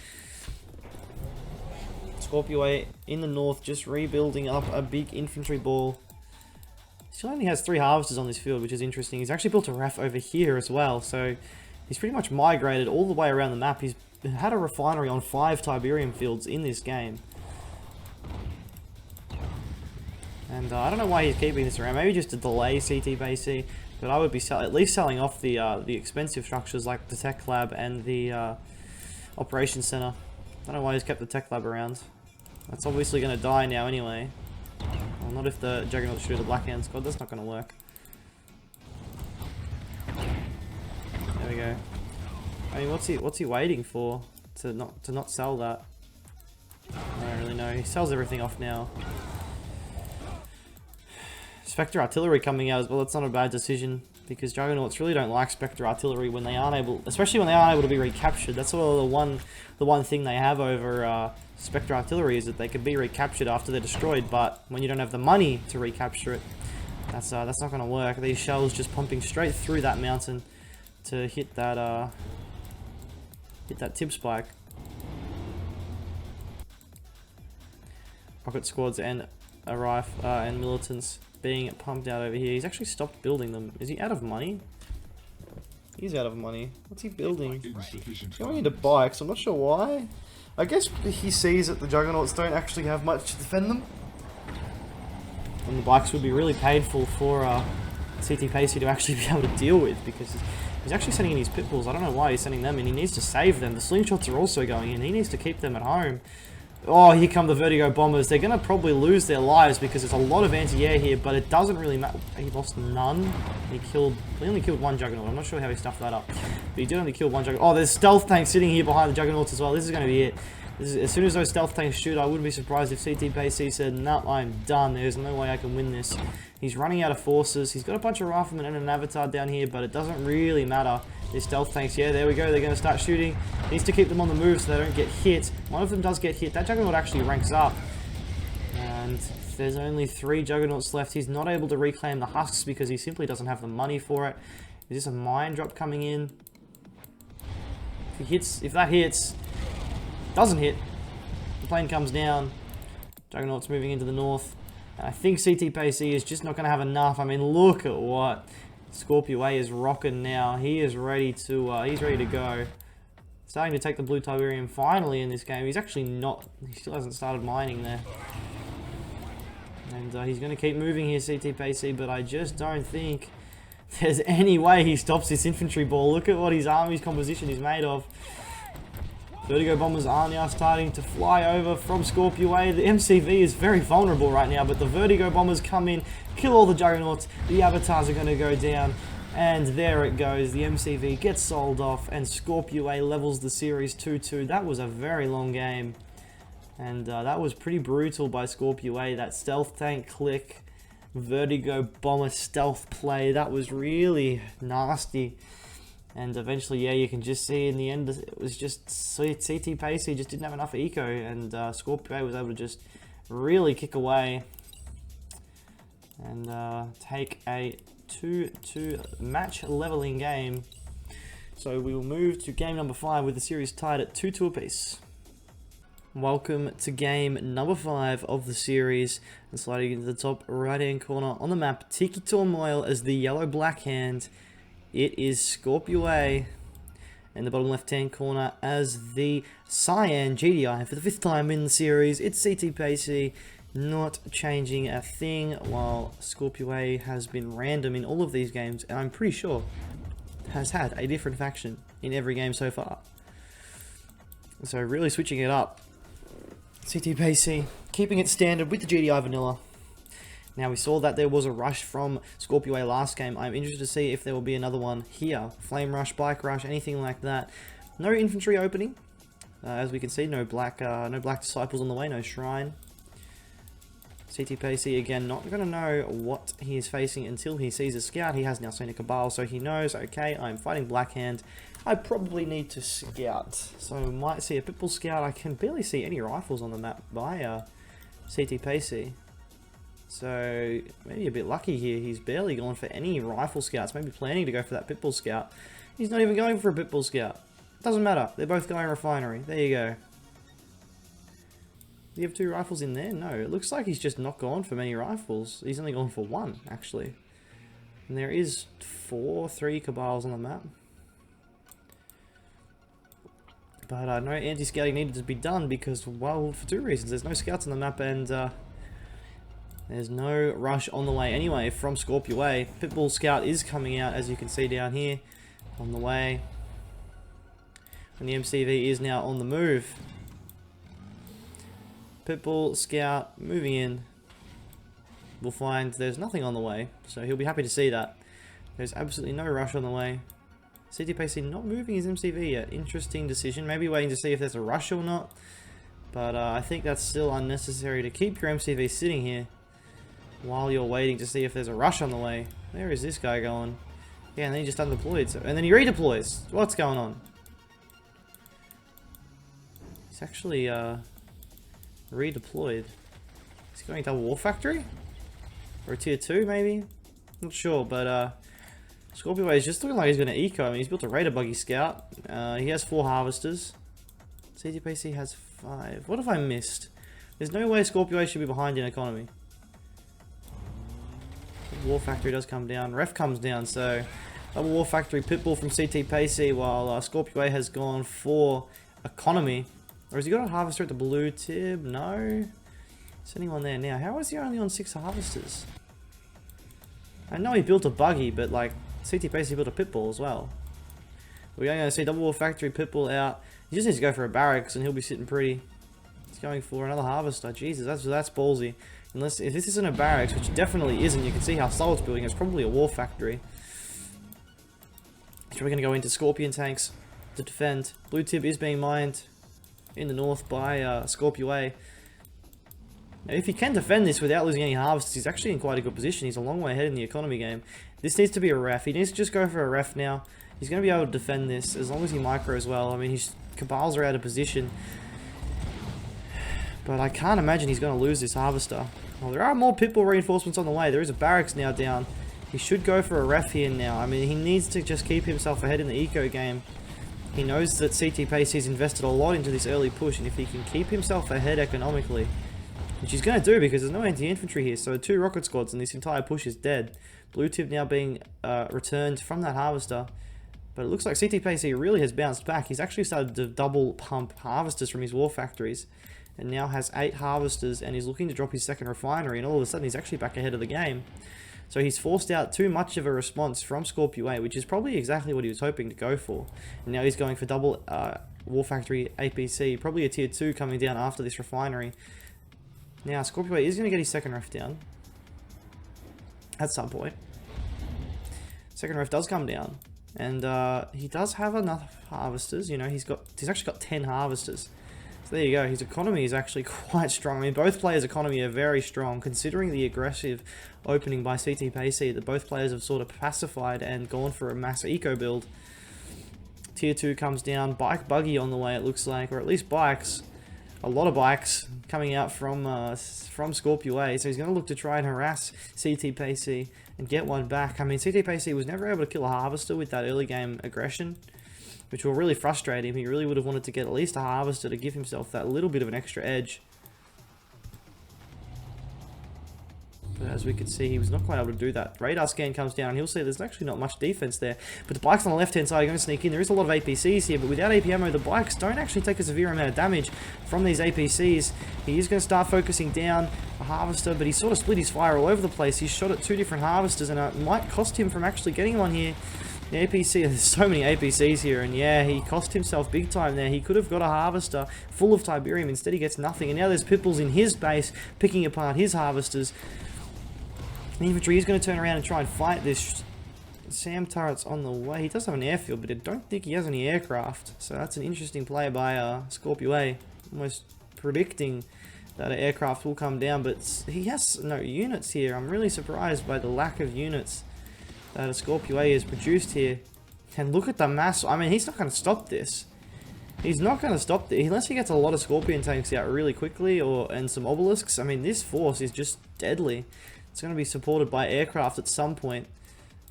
A: ScorP.Ua in the north, just rebuilding up a big infantry ball. Still only has 3 harvesters on this field, which is interesting. He's actually built a ref over here as well, so he's pretty much migrated all the way around the map. He's had a refinery on 5 Tiberium fields in this game. And I don't know why he's keeping this around. Maybe just to delay CTpayC, but I would be at least selling off the expensive structures like the tech lab and the operations center. I don't know why he's kept the tech lab around. That's obviously going to die now anyway. Well, not if the Juggernaut shoot the Black Hand Squad. That's not going to work. There we go. I mean, what's he waiting for to not sell that? I don't really know. He sells everything off now. Spectre Artillery coming out as well. That's not a bad decision, because Juggernauts really don't like Spectre Artillery when they aren't able, especially when they aren't able to be recaptured. That's sort of the one thing they have over Spectre Artillery, is that they can be recaptured after they're destroyed, but when you don't have the money to recapture it, that's not going to work. These shells just pumping straight through that mountain to hit that tip spike. Rocket squads and and militants being pumped out over here. He's actually stopped building them. Is he out of money? He's out of money. What's he building? He's going into bikes. I'm not sure why. I guess he sees that the Juggernauts don't actually have much to defend them, and the bikes would be really painful for CTpayC to actually be able to deal with, because he's actually sending in his pitbulls. I don't know why he's sending them in. He needs to save them. The slingshots are also going in. He needs to keep them at home. Oh, here come the Vertigo Bombers. They're going to probably lose their lives because there's a lot of anti-air here, but it doesn't really matter. He lost none. He only killed one Juggernaut. I'm not sure how he stuffed that up. But he did only kill one Juggernaut. Oh, there's stealth tanks sitting here behind the Juggernauts as well. This is going to be it. As soon as those stealth tanks shoot, I wouldn't be surprised if CTpayC said, "No, I'm done. There's no way I can win this." He's running out of forces. He's got a bunch of riflemen and an avatar down here, but it doesn't really matter. These stealth tanks, yeah, there we go. They're going to start shooting. He needs to keep them on the move so they don't get hit. One of them does get hit. That Juggernaut actually ranks up. And there's only 3 Juggernauts left. He's not able to reclaim the husks because he simply doesn't have the money for it. Is this a mine drop coming in? If that hits, doesn't hit. The plane comes down. Juggernaut's moving into the north. And I think CTpayC is just not going to have enough. I mean, look at what ScorP.Ua is rocking now. He is ready to go. Starting to take the blue Tiberium finally in this game. He's actually not. He still hasn't started mining there. And he's going to keep moving here, CTpayC, but I just don't think there's any way he stops this infantry ball. Look at what his army's composition is made of. Vertigo Bombers are now starting to fly over from ScorP.Ua. The MCV is very vulnerable right now, but the Vertigo Bombers come in, kill all the Juggernauts. The Avatars are going to go down, and there it goes. The MCV gets sold off, and ScorP.Ua levels the series 2-2. That was a very long game, and that was pretty brutal by ScorP.Ua. That stealth tank click, Vertigo Bomber stealth play, that was really nasty. And eventually, yeah, you can just see in the end, it was just CTpayC just didn't have enough eco, and ScorP.Ua was able to just really kick away and take a 2-2 match leveling game. So we will move to game number 5 with the series tied at 2-2 apiece. Welcome to game number 5 of the series, and sliding into the top right hand corner on the map, Tiki Turmoil as the yellow-black hand. It is ScorP.Ua, in the bottom left-hand corner as the Cyan GDI for the 5th time in the series. It's CTpayC, not changing a thing, while ScorP.Ua has been random in all of these games, and I'm pretty sure has had a different faction in every game so far. So really switching it up. CTpayC keeping it standard with the GDI vanilla. Now, we saw that there was a rush from ScorP.Ua last game. I'm interested to see if there will be another one here. Flame rush, bike rush, anything like that. No infantry opening. As we can see, no black disciples on the way, no shrine. CTpayC, again, not going to know what he is facing until he sees a scout. He has now seen a Cabal, so he knows, okay, I'm fighting Black Hand. I probably need to scout. So, we might see a Pitbull scout. I can barely see any rifles on the map by CTpayC. So, maybe a bit lucky here. He's barely gone for any rifle scouts. Maybe planning to go for that Pitbull scout. He's not even going for a Pitbull scout. Doesn't matter. They're both going refinery. There you go. Do you have 2 rifles in there? No. It looks like he's just not gone for many rifles. He's only gone for 1, actually. And there is 3 Cabals on the map. But no anti-scouting needed to be done because, well, for 2 reasons. There's no scouts on the map and there's no rush on the way anyway from ScorP.Ua. Pitbull Scout is coming out, as you can see down here, on the way. And the MCV is now on the move. Pitbull Scout moving in. We'll find there's nothing on the way, so he'll be happy to see that. There's absolutely no rush on the way. CTpayC not moving his MCV yet. Interesting decision. Maybe waiting to see if there's a rush or not. But I think that's still unnecessary to keep your MCV sitting here while you're waiting to see if there's a rush on the way. Where is this guy going? Yeah, and then he just undeployed. So, and then he redeploys. What's going on? He's actually redeployed. Is he going double war factory? Or a tier 2 maybe? Not sure, but ScorP.Ua is just looking like he's going to eco. I mean, he's built a Raider Buggy Scout. He has 4 harvesters. CTpayC has 5. What have I missed? There's no way ScorP.Ua should be behind in economy. War Factory does come down. Ref comes down, so double War Factory Pitbull from CTpayC, while ScorP.Ua has gone for economy. Or has he got a harvester at the blue tib? No. Is anyone there now? How is he only on 6 harvesters? I know he built a buggy, but like CTpayC built a Pitbull as well. We're going to see double War Factory Pitbull out. He just needs to go for a barracks and he'll be sitting pretty. He's going for another harvester. Jesus, that's ballsy. Unless, if this isn't a barracks, which it definitely isn't, you can see how slow it's building. It's probably a war factory. So we're going to go into Scorpion tanks to defend. Blue tip is being mined in the north by ScorP.Ua. Now, if he can defend this without losing any harvests, he's actually in quite a good position. He's a long way ahead in the economy game. This needs to be a ref. He needs to just go for a ref now. He's going to be able to defend this as long as he micros well. I mean, his Cabals are out of position. But I can't imagine he's going to lose this harvester. Well, there are more pitbull reinforcements on the way. There is a barracks now down. He should go for a ref here now. I mean, he needs to just keep himself ahead in the eco game. He knows that CTpayC has invested a lot into this early push, and if he can keep himself ahead economically, which he's going to do because there's no anti-infantry here, so 2 rocket squads and this entire push is dead. Blue tip now being returned from that harvester. But it looks like CTpayC really has bounced back. He's actually started to double pump harvesters from his war factories. And now has 8 harvesters and he's looking to drop his second refinery. And all of a sudden he's actually back ahead of the game. So he's forced out too much of a response from ScorP.Ua, which is probably exactly what he was hoping to go for. And now he's going for double war factory APC. Probably a tier 2 coming down after this refinery. Now ScorP.Ua is going to get his second ref down. At some point. Second ref does come down. And he does have enough harvesters. You know, he's actually got 10 harvesters. So there you go. His economy is actually quite strong. I mean, both players' economy are very strong, considering the aggressive opening by CTpayC that both players have sort of pacified and gone for a mass eco build. Tier 2 comes down. Bike buggy on the way, it looks like, or at least bikes. A lot of bikes coming out from ScorP.Ua, so he's going to look to try and harass CTpayC and get one back. I mean, CTpayC was never able to kill a harvester with that early game aggression, which will really frustrate him. He really would have wanted to get at least a harvester to give himself that little bit of an extra edge. But as we can see, he was not quite able to do that. Radar scan comes down, and he'll see there's actually not much defense there. But the bikes on the left-hand side are going to sneak in. There is a lot of APCs here, but without AP ammo, the bikes don't actually take a severe amount of damage from these APCs. He is going to start focusing down a harvester, but he sort of split his fire all over the place. He's shot at 2 different harvesters, and it might cost him from actually getting one here. The APC, there's so many APCs here, and yeah, he cost himself big time there. He could have got a harvester full of Tiberium. Instead, he gets nothing, and now there's Pipples in his base picking apart his harvesters. The infantry is going to turn around and try and fight this. Sam turret's on the way. He does have an airfield, but I don't think he has any aircraft. So that's an interesting play by ScorP.Ua. Almost predicting that an aircraft will come down, but he has no units here. I'm really surprised by the lack of units that ScorP.Ua has produced here. And look at the mass. I mean, he's not going to stop this. He's not going to stop this unless he gets a lot of Scorpion tanks out really quickly and some obelisks. I mean, this force is just deadly. It's going to be supported by aircraft at some point,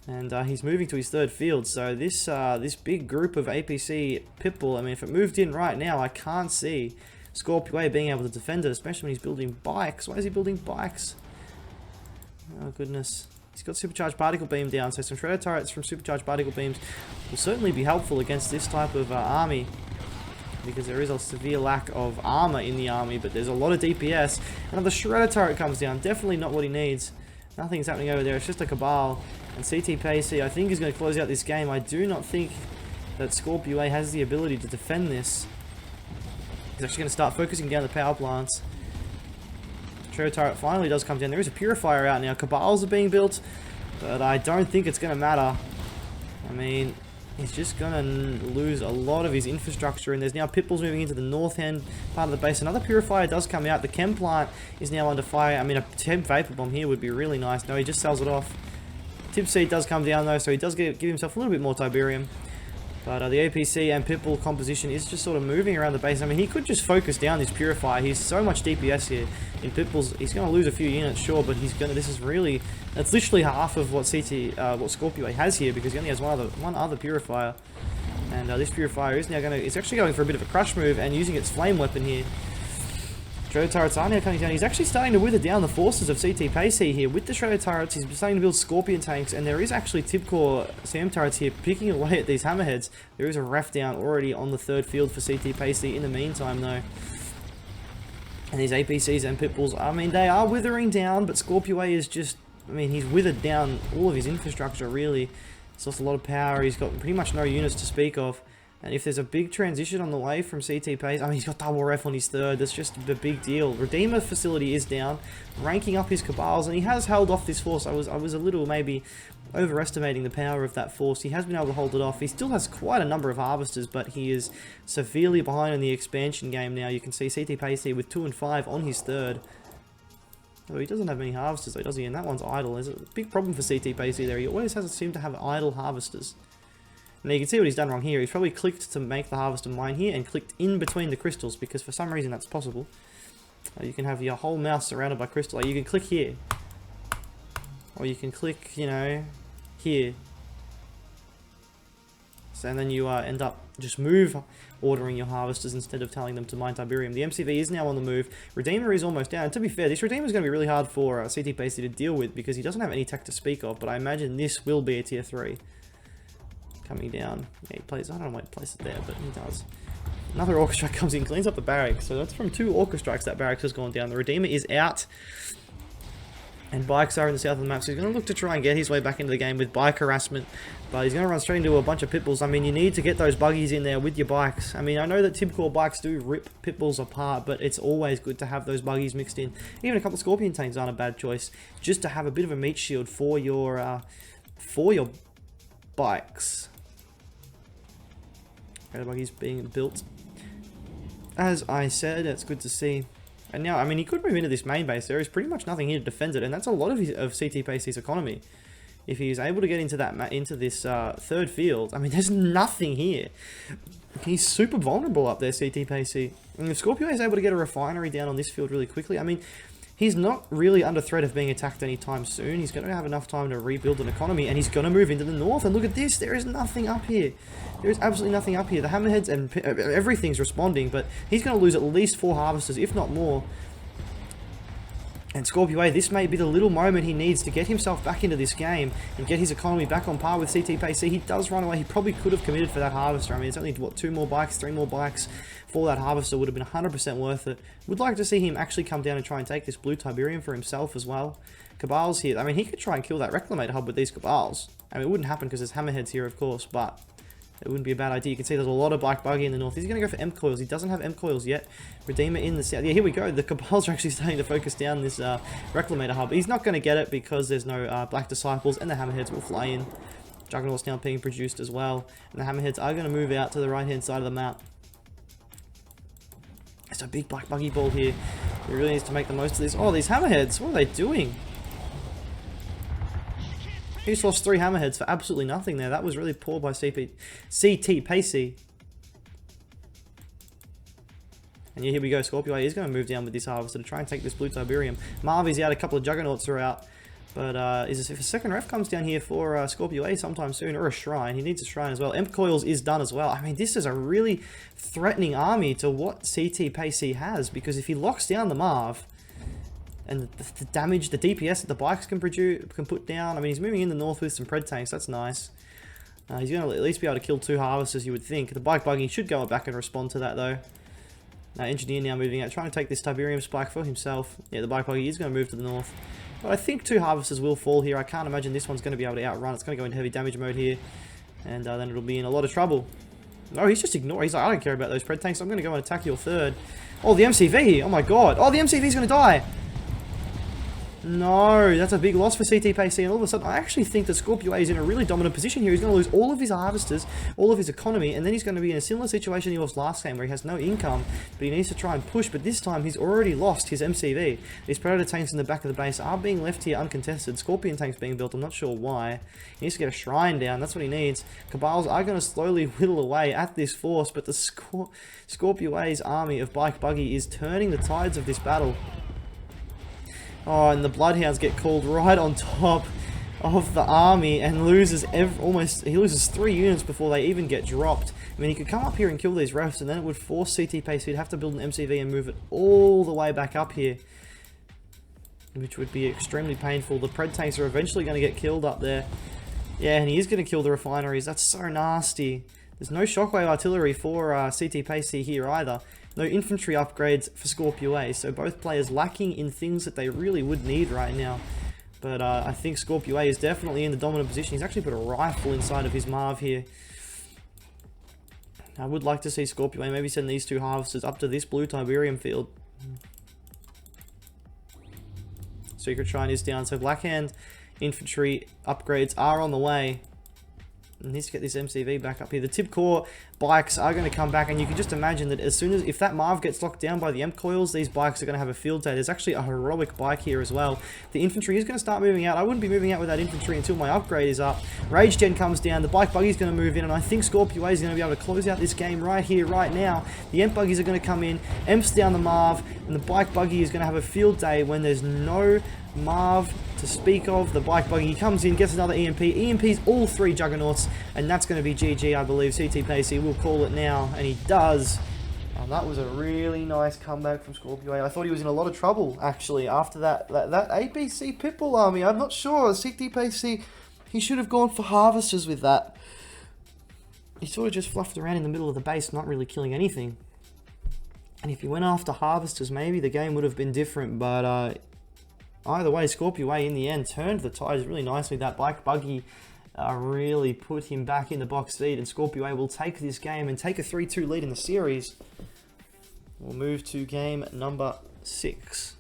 A: and he's moving to his 3rd field. So this big group of APC Pitbull, I mean, if it moved in right now, I can't see ScorP.Ua being able to defend it, especially when he's building bikes. Why is he building bikes? Oh goodness. He's got supercharged particle beam down, so some shredder turrets from supercharged particle beams will certainly be helpful against this type of army, because there is a severe lack of armor in the army, but there's a lot of DPS. Another shredder turret comes down, definitely not what he needs. Nothing's happening over there, it's just a Cabal. And CTpayC, I think, is going to close out this game. I do not think that ScorP.Ua has the ability to defend this. He's actually going to start focusing down the power plants. Shredder turret finally does come down. There is a purifier out now. Cabals are being built, but I don't think it's going to matter. I mean, he's just going to lose a lot of his infrastructure, and there's now Pitbulls moving into the north end part of the base. Another purifier does come out. The chem plant is now under fire. I mean, a temp vapor bomb here would be really nice. No, he just sells it off. Tip seed does come down though, so he does give himself a little bit more Tiberium. But the APC and Pitbull composition is just sort of moving around the base. I mean, he could just focus down this purifier. He's so much DPS here. In Pitbull's, he's going to lose a few units, sure, but he's going to. This is really, that's literally half of what ScorP.Ua has here, because he only has one other purifier. And this purifier is now going to. It's actually going for a bit of a crush move and using its flame weapon here. Shredder turrets are now coming down. He's actually starting to wither down the forces of CTpayC here. With the Shredder turrets, he's starting to build Scorpion tanks, and there is actually Tipcore Sam turrets here picking away at these hammerheads. There is a ref down already on the 3rd field for CTpayC in the meantime, though. And these APCs and Pitbulls, I mean, they are withering down, but ScorP.Ua is just, I mean, he's withered down all of his infrastructure, really. He's lost a lot of power. He's got pretty much no units to speak of. And if there's a big transition on the way from CTpayC, I mean, he's got double ref on his third. That's just a big deal. Redeemer facility is down, ranking up his Cabals, and he has held off this force. I was a little maybe overestimating the power of that force. He has been able to hold it off. He still has quite a number of harvesters, but he is severely behind in the expansion game now. You can see CTpayC with 2 and 5 on his third. Oh, he doesn't have many harvesters though, does he? And that one's idle. There's a big problem for CTpayC there. He always seemed to have idle harvesters. Now you can see what he's done wrong here. He's probably clicked to make the harvester mine here and clicked in between the crystals, because for some reason that's possible. You can have your whole mouse surrounded by crystal. Like you can click here. Or you can click, you know, here. So, and then you end up just ordering your harvesters instead of telling them to mine Tiberium. The MCV is now on the move. Redeemer is almost down. And to be fair, this Redeemer is going to be really hard for CTpayC to deal with, because he doesn't have any tech to speak of, but I imagine this will be a tier 3. Coming down. Yeah, he plays, I don't know why he places it there, but he does. Another Orca Strike comes in, cleans up the barracks. So that's from 2 Orca Strikes that barracks has gone down. The Redeemer is out. And bikes are in the south of the map, so he's going to look to try and get his way back into the game with bike harassment. But he's going to run straight into a bunch of pitbulls. I mean, you need to get those buggies in there with your bikes. I mean, I know that typical bikes do rip pitbulls apart, but it's always good to have those buggies mixed in. Even a couple of Scorpion tanks aren't a bad choice, just to have a bit of a meat shield for your bikes. Okay, the buggies being built. As I said, it's good to see. And now, I mean, he could move into this main base. There is pretty much nothing here to defend it, and that's a lot of CTpayC's economy. If he's able to get into this third field, I mean, there's nothing here. He's super vulnerable up there, CTpayC. And if ScorP.Ua is able to get a refinery down on this field really quickly, I mean, he's not really under threat of being attacked anytime soon. He's going to have enough time to rebuild an economy, and he's going to move into the north. And look at this, there is nothing up here. There is absolutely nothing up here. The hammerheads and everything's responding, but he's going to lose at least 4 harvesters, if not more. And ScorP.Ua, this may be the little moment he needs to get himself back into this game and get his economy back on par with CTpayC. He does run away. He probably could have committed for that harvester. I mean, it's only, what, 2 more bikes, 3 more bikes for that harvester would have been 100% worth it. Would like to see him actually come down and try and take this blue Tiberium for himself as well. Cabals here. I mean, he could try and kill that Reclamator hub with these Cabals. I mean, it wouldn't happen because there's hammerheads here, of course, but it wouldn't be a bad idea. You can see there's a lot of bike buggy in the north. He's going to go for M coils. He doesn't have M coils yet. Redeemer in the south. Yeah, here we go. The Cabals are actually starting to focus down this Reclamator hub. He's not going to get it because there's no Black Disciples, and the hammerheads will fly in. Juggernauts now being produced as well. And the hammerheads are going to move out to the right-hand side of the map. It's a big black buggy ball here. He really needs to make the most of this. Oh, these hammerheads. What are they doing? He's lost 3 hammerheads for absolutely nothing there. That was really poor by CTpayC. And yeah, here we go. ScorP.Ua is going to move down with this harvester to try and take this blue Tiberium. Marvy's out. A couple of Juggernauts are out. But if a second ref comes down here for ScorP.Ua sometime soon, or a shrine, he needs a shrine as well. Imp Coils is done as well. I mean, this is a really threatening army to what CTpayC has, because if he locks down the Marv, and the damage, the DPS that the bikes can put down. I mean, he's moving in the north with some pred tanks. That's nice. He's going to at least be able to kill 2 harvesters, you would think. The bike buggy should go back and respond to that, though. Engineer now moving out, trying to take this Tiberium spike for himself. Yeah, the bike buggy is going to move to the north. But I think 2 harvesters will fall here. I can't imagine this one's going to be able to outrun. It's going to go into heavy damage mode here. And then it'll be in a lot of trouble. No, he's just ignoring. He's like, I don't care about those pred tanks. I'm going to go and attack your third. Oh, the MCV. Oh, my God. Oh, the MCV's going to die. No, that's a big loss for CTpayC, and all of a sudden I actually think that ScorP.Ua is in a really dominant position here. He's going to lose all of his harvesters, all of his economy, and then he's going to be in a similar situation he was last game where he has no income, but he needs to try and push, but this time he's already lost his MCV. These Predator tanks in the back of the base are being left here uncontested. Scorpion tanks being built, I'm not sure why. He needs to get a shrine down, that's what he needs. Cabals are going to slowly whittle away at this force, but the ScorP.Ua's army of bike buggy is turning the tides of this battle. Oh, and the Bloodhounds get called right on top of the army and loses he loses 3 units before they even get dropped. I mean, he could come up here and kill these refs, and then it would force CTpayC to have to build an MCV and move it all the way back up here, which would be extremely painful. The pred tanks are eventually going to get killed up there. Yeah, and he is going to kill the refineries. That's so nasty. There's no shockwave artillery for CTpayC here either. No infantry upgrades for ScorP.Ua, so both players lacking in things that they really would need right now. But I think ScorP.Ua is definitely in the dominant position. He's actually put a rifle inside of his Marv here. I would like to see ScorP.Ua maybe send these 2 harvesters up to this blue Tiberium field. Secret Shrine is down, so Blackhand infantry upgrades are on the way. And needs to get this MCV back up here. The tip core bikes are going to come back, and you can just imagine that as soon as, if that Marv gets locked down by the M coils, these bikes are going to have a field day. There's actually a heroic bike here as well. The infantry is going to start moving out. I wouldn't be moving out with that infantry until my upgrade is up. Rage Gen comes down. The bike buggy is going to move in, and I think ScorP.Ua is going to be able to close out this game right here, right now. The M buggies are going to come in, Emps down the Marv, and the bike buggy is going to have a field day when there's no Marv to speak of. The bike buggy comes in, gets another EMP. EMPs all 3 Juggernauts, and that's going to be GG, I believe. CTpayC will call it now, and he does. That was a really nice comeback from ScorP.Ua. I thought he was in a lot of trouble, actually, after that ABC Pitbull army. I'm not sure. CTpayC, he should have gone for harvesters with that. He sort of just fluffed around in the middle of the base, not really killing anything. And if he went after harvesters, maybe the game would have been different, but either way, ScorP.Ua in the end turned the tides really nicely. That bike buggy really put him back in the box seat, and ScorP.Ua will take this game and take a 3-2 lead in the series. We'll move to game number 6.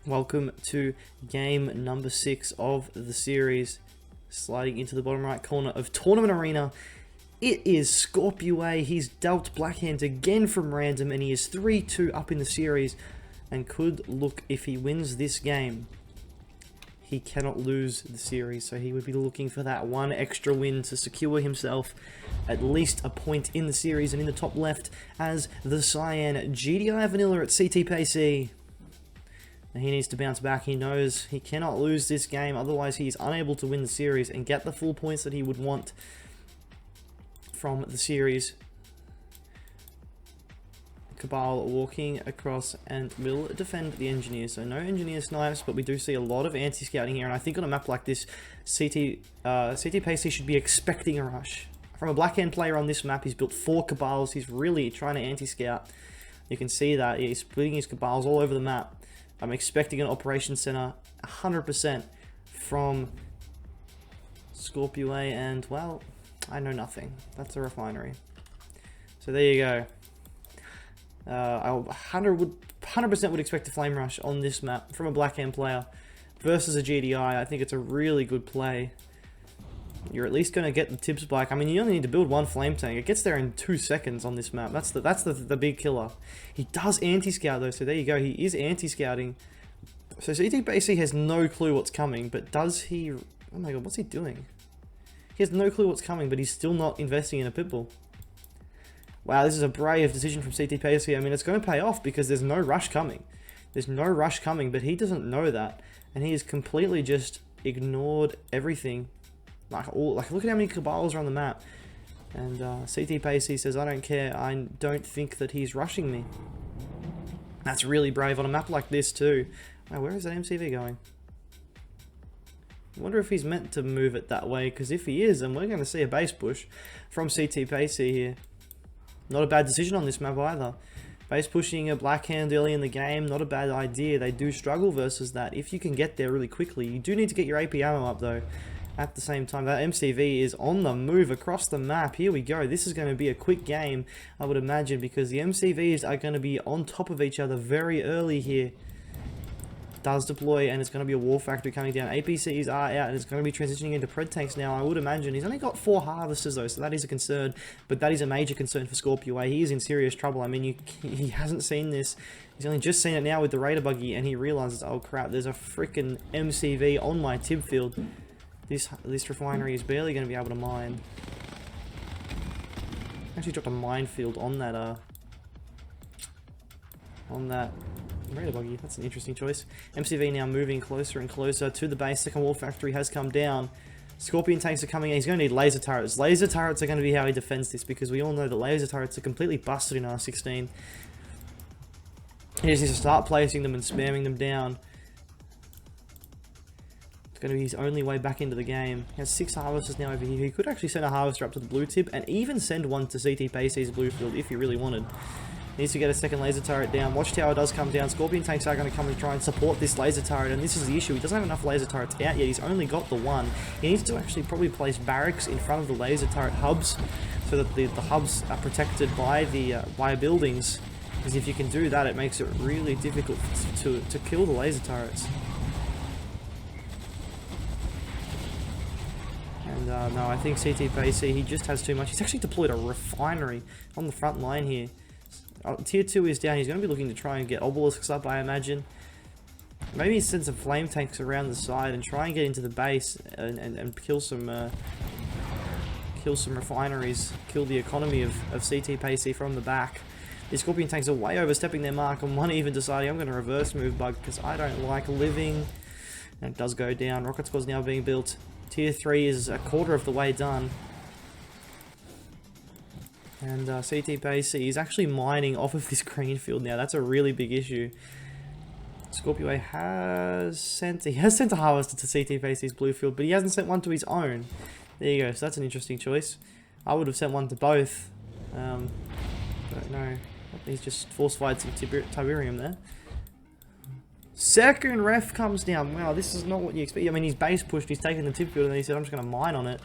A: Welcome to game number 6 of the series. Sliding into the bottom right corner of Tournament Arena, it is ScorP.Ua. He's dealt Blackhand again from random, and he is 3-2 up in the series. And could look, if he wins this game, he cannot lose the series. So he would be looking for that 1 extra win to secure himself at least a point in the series. And in the top left as the Cyan, GDI Vanilla at CTpayC. And he needs to bounce back. He knows he cannot lose this game, otherwise he is unable to win the series and get the full points that he would want from the series. Cabal walking across and will defend the engineers. So no engineer snipes, but we do see a lot of anti-scouting here. And I think on a map like this, CTpayC should be expecting a rush. From a Blackhand player on this map, he's built 4 Cabals. He's really trying to anti-scout. You can see that. He's splitting his Cabals all over the map. I'm expecting an operations center 100% from ScorP.Ua, and, well, I know nothing. That's a refinery. So there you go. I 100% would expect a flame rush on this map from a Blackhand player versus a GDI. I think it's a really good play. You're at least going to get the tip spike. I mean, you only need to build 1 flame tank. It gets there in 2 seconds on this map. That's the big killer. He does anti-scout though, so there you go. He is anti-scouting. So CTpayC has no clue what's coming, but does he... Oh my god, what's he doing? He has no clue what's coming, but he's still not investing in a pitbull. Wow, this is a brave decision from CTpayC. I mean, it's going to pay off because there's no rush coming. There's no rush coming, but he doesn't know that. And he has completely just ignored everything. Like, look at how many Cabals are on the map. And CTpayC says, I don't care. I don't think that he's rushing me. That's really brave on a map like this too. Wow, where is that MCV going? I wonder if he's meant to move it that way, because if he is, then we're going to see a base push from CTpayC here. Not a bad decision on this map either. Base pushing a Blackhand early in the game, not a bad idea. They do struggle versus that. If you can get there really quickly, you do need to get your AP ammo up though. At the same time, that MCV is on the move across the map. Here we go. This is going to be a quick game, I would imagine, because the MCVs are going to be on top of each other very early here. Does deploy, and it's going to be a war factory coming down. APCs are out, and it's going to be transitioning into pred tanks now, I would imagine. He's only got 4 harvesters though, so that is a concern, but that is a major concern for ScorP.Ua. He is in serious trouble. I mean, he hasn't seen this. He's only just seen it now with the Raider buggy, and he realizes, oh crap, there's a freaking MCV on my tib field. This refinery is barely going to be able to mine. Actually dropped a minefield on that Raider buggy. That's an interesting choice. MCV now moving closer and closer to the base. Second wall factory has come down. Scorpion tanks are coming in. He's going to need laser turrets. Laser turrets are going to be how he defends this, because we all know that laser turrets are completely busted in R16. He just needs to start placing them and spamming them down. It's going to be his only way back into the game. He has 6 harvesters now over here. He could actually send a harvester up to the blue tip and even send one to CTpayC's blue field if he really wanted. Needs to get a second laser turret down. Watchtower does come down. Scorpion tanks are going to come and try and support this laser turret, and this is the issue. He doesn't have enough laser turrets out yet. He's only got the 1. He needs to actually probably place barracks in front of the laser turret hubs so that the hubs are protected by the buildings. Because if you can do that, it makes it really difficult to kill the laser turrets. And no, I think CTpayC, he just has too much. He's actually deployed a refinery on the front line here. Tier 2 is down. He's going to be looking to try and get obelisks up, I imagine. Maybe send some flame tanks around the side and try and get into the base and kill some refineries, kill the economy of CTpayC from the back. The Scorpion tanks are way overstepping their mark, and one even deciding I'm going to reverse move bug because I don't like living. And it does go down. Rocket squad's now being built. Tier 3 is a quarter of the way done. And CTpayC is actually mining off of this green field now. That's a really big issue. ScorP.Ua has sent a harvester to CTpayC's blue field, but he hasn't sent one to his own. There you go. So that's an interesting choice. I would have sent one to both. But no, he's just force-fired some Tiberium there. Second ref comes down. Wow, this is not what you expect. I mean, he's base pushed, he's taken the tip field, and then he said, I'm just going to mine on it.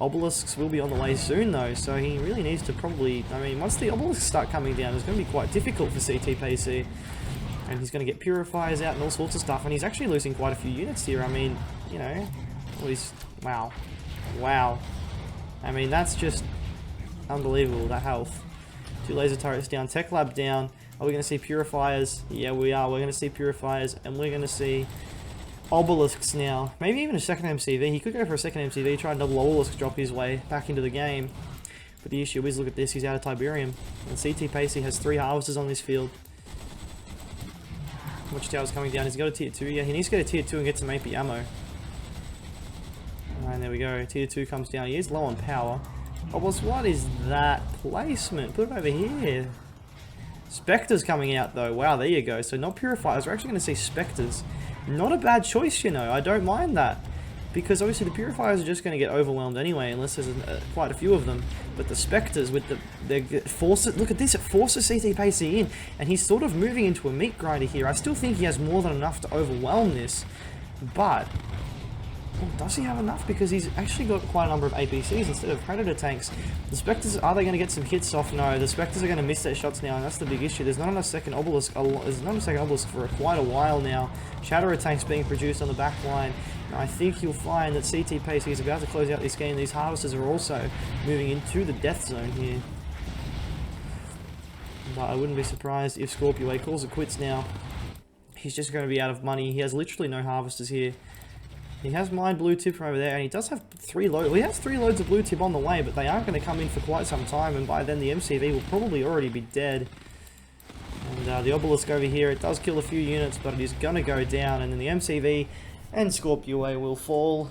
A: Obelisks will be on the way soon, though, so he really needs to probably... I mean, once the obelisks start coming down, it's going to be quite difficult for CTpayC. And he's going to get purifiers out and all sorts of stuff, and he's actually losing quite a few units here. I mean, you know, wow. Wow. I mean, that's just unbelievable, that health. 2 laser turrets down, tech lab down. Are we going to see purifiers? Yeah, we are. We're going to see purifiers, and we're going to see obelisks now. Maybe even a second MCV. He could go for a second MCV, try and double obelisk drop his way back into the game. But the issue is, look at this, he's out of Tiberium. And CTpayC has 3 harvesters on this field. Watchtower's coming down. He's got a tier 2. Yeah, he needs to get a tier 2 and get some AP ammo. And there we go. Tier 2 comes down. He is low on power. Obelisk, what is that placement? Put it over here. Spectres coming out though. Wow, there you go. So not purifiers. We're actually going to see Spectres. Not a bad choice, you know. I don't mind that. Because obviously the purifiers are just going to get overwhelmed anyway, unless there's quite a few of them. But the Spectres with the forces, look at this, it forces CTpayC in, and he's sort of moving into a meat grinder here. I still think he has more than enough to overwhelm this, but well, does he have enough? Because he's actually got quite a number of APCs instead of Predator tanks. The Spectres, are they going to get some hits off? No, the Spectres are going to miss their shots now, and that's the big issue. There's not enough second obelisk. There's not a second obelisk for quite a while now. Shatterer tanks being produced on the back line. And I think you'll find that CTpayC is about to close out this game. These harvesters are also moving into the death zone here. But I wouldn't be surprised if ScorP.Ua calls it quits now. He's just going to be out of money. He has literally no harvesters here. He has mined blue tip from over there, and he does have 3 loads. Well, he has 3 loads of blue tip on the way, but they aren't going to come in for quite some time, and by then the MCV will probably already be dead. And the obelisk over here, it does kill a few units, but it is going to go down, and then the MCV and ScorP.Ua will fall.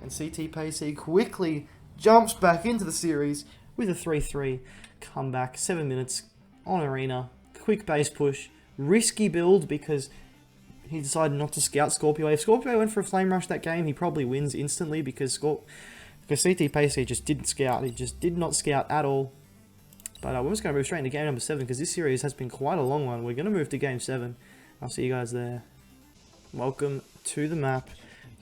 A: And CTpayC quickly jumps back into the series with a 3-3 comeback. 7 minutes on arena, quick base push, risky build because he decided not to scout ScorP.Ua. If ScorP.Ua went for a flame rush that game, he probably wins instantly because CTpayC just didn't scout. He just did not scout at all. But we're just going to move straight into game number 7 because this series has been quite a long one. We're going to move to game 7. I'll see you guys there. Welcome to the map,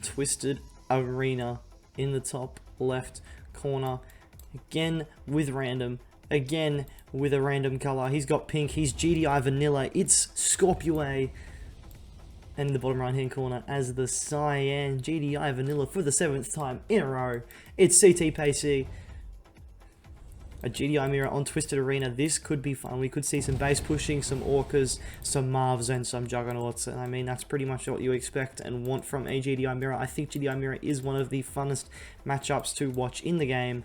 A: Twisted Arena in the top left corner. Again with random. Again with a random color. He's got pink. He's GDI vanilla. It's ScorP.Ua. And in the bottom right hand corner as the cyan GDI vanilla for the 7th time in a row. It's CTpayC. A GDI mirror on Twisted Arena. This could be fun. We could see some base pushing, some Orcas, some Marvs, and some Juggernauts. And I mean, that's pretty much what you expect and want from a GDI mirror. I think GDI mirror is one of the funnest matchups to watch in the game.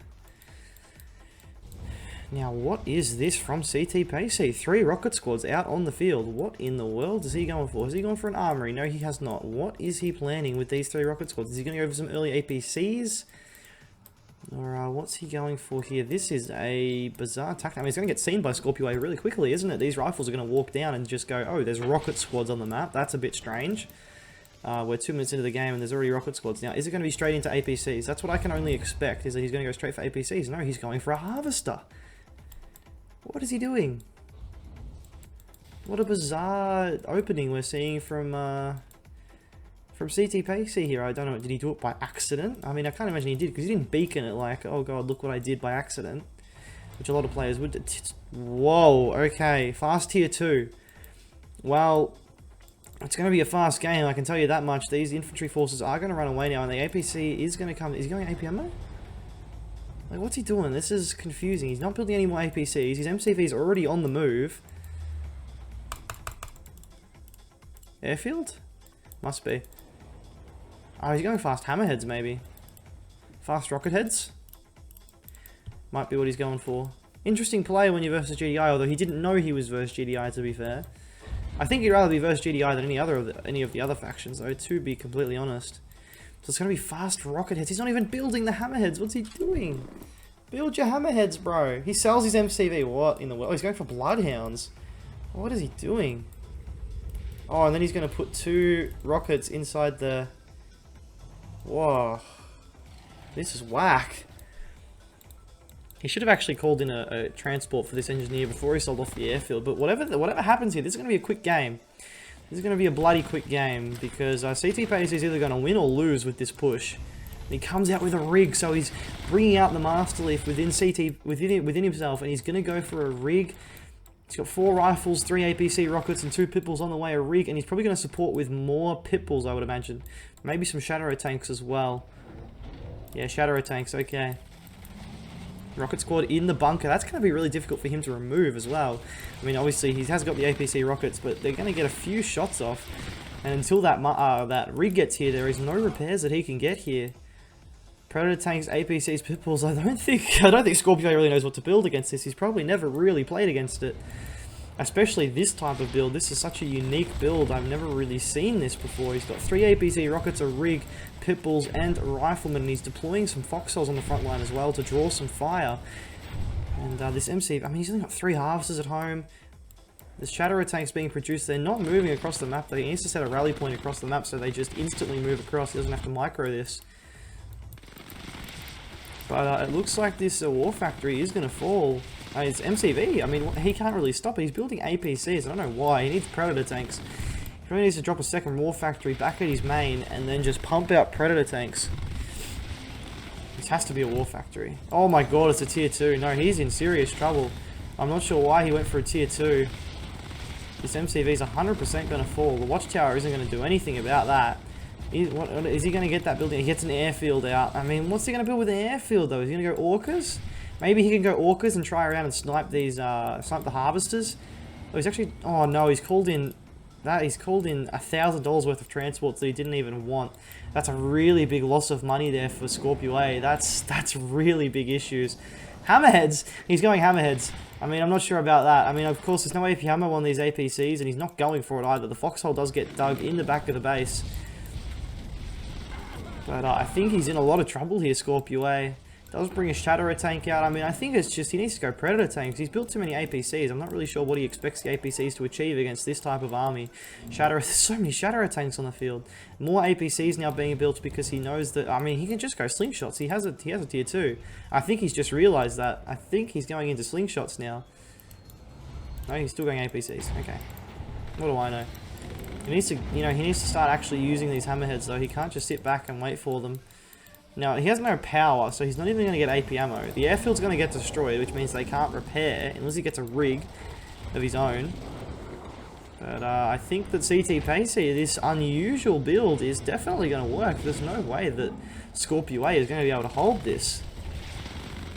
A: Now, what is this from CTpayC? 3 rocket squads out on the field. What in the world is he going for? Is he going for an armory? No, he has not. What is he planning with these 3 rocket squads? Is he going to go for some early APCs? Or what's he going for here? This is a bizarre tactic. I mean, he's going to get seen by ScorP.Ua really quickly, isn't it? These rifles are going to walk down and just go, oh, there's rocket squads on the map. That's a bit strange. We're 2 minutes into the game and there's already rocket squads. Now, is it going to be straight into APCs? That's what I can only expect, is that he's going to go straight for APCs. No, he's going for a harvester. What is he doing? What a bizarre opening we're seeing from from CTpayC here. I don't know, did he do it by accident? I mean, I can't imagine he did, because he didn't beacon it like, oh god, look what I did by accident. Which a lot of players would. Whoa, okay, fast tier 2. Well, it's going to be a fast game, I can tell you that much. These infantry forces are going to run away now, and the APC is going to come. Is he going AP ammo? Like, what's he doing? This is confusing. He's not building any more APCs. His MCV is already on the move. Airfield? Must be. Oh, he's going fast hammerheads, maybe. Fast rocket heads? Might be what he's going for. Interesting play when you're versus GDI, although he didn't know he was versus GDI, to be fair. I think he'd rather be versus GDI than any of the other factions, though, to be completely honest. So it's going to be fast rocket heads. He's not even building the hammerheads. What's he doing? Build your hammerheads, bro. He sells his MCV. What in the world? Oh, he's going for bloodhounds. What is he doing? Oh, and then he's going to put 2 rockets inside the... Whoa. This is whack. He should have actually called in a transport for this engineer before he sold off the airfield. But whatever happens here, this is going to be a quick game. This is going to be a bloody quick game, because CTpayC is either going to win or lose with this push. And he comes out with a rig, so he's bringing out the Master Leaf within himself, and he's going to go for a rig. He's got 4 rifles, 3 APC rockets, and 2 pitbulls on the way, a rig, and he's probably going to support with more pitbulls, I would imagine. Maybe some shadow tanks as well. Yeah, shadow tanks, okay. Rocket squad in the bunker. That's going to be really difficult for him to remove as well. I mean, obviously, he has got the APC rockets, but they're going to get a few shots off. And until that rig gets here, there is no repairs that he can get here. Predator tanks, APCs, pitbulls. I don't think ScorP.Ua really knows what to build against this. He's probably never really played against it. Especially this type of build. This is such a unique build. I've never really seen this before. He's got 3 APC rockets, a rig, pitbulls, and riflemen. And he's deploying some foxholes on the front line as well to draw some fire. And this MC, I mean, he's only got 3 harvesters at home. There's shadow tanks being produced. They're not moving across the map. He needs to set a rally point across the map so they just instantly move across. He doesn't have to micro this. But it looks like this war factory is going to fall. It's MCV. I mean, he can't really stop it. He's building APCs. I don't know why. He needs Predator tanks. He really needs to drop a second war factory back at his main and then just pump out Predator tanks. This has to be a war factory. Oh my god, it's a tier 2. No, he's in serious trouble. I'm not sure why he went for a tier 2. This MCV is 100% going to fall. The watchtower isn't going to do anything about that. Is he going to get that building? He gets an airfield out. I mean, what's he going to build with an airfield, though? Is he going to go orcas? Maybe he can go orcas and try around and snipe these, snipe the harvesters. Oh, he's actually, oh no, he's called in $1,000 worth of transports that he didn't even want. That's a really big loss of money there for ScorP.Ua. That's really big issues. Hammerheads, he's going hammerheads. I mean, I'm not sure about that. I mean, of course, there's no AP ammo on these APCs, and he's not going for it either. The foxhole does get dug in the back of the base. But I think he's in a lot of trouble here, ScorP.Ua. Does bring a shadow tank out. I mean, I think it's just he needs to go Predator tanks. He's built too many APCs. I'm not really sure what he expects the APCs to achieve against this type of army. There's so many shadow tanks on the field. More APCs now being built because he knows that, I mean, he can just go slingshots. He has a tier 2. I think he's just realized that. I think he's going into slingshots now. No, he's still going APCs. Okay. What do I know? He needs to, he needs to start actually using these hammerheads though. He can't just sit back and wait for them. Now, he has no power, so he's not even going to get AP ammo. The airfield's going to get destroyed, which means they can't repair, unless he gets a rig of his own. But I think that CTpayC, this unusual build, is definitely going to work. There's no way that ScorP.Ua is going to be able to hold this.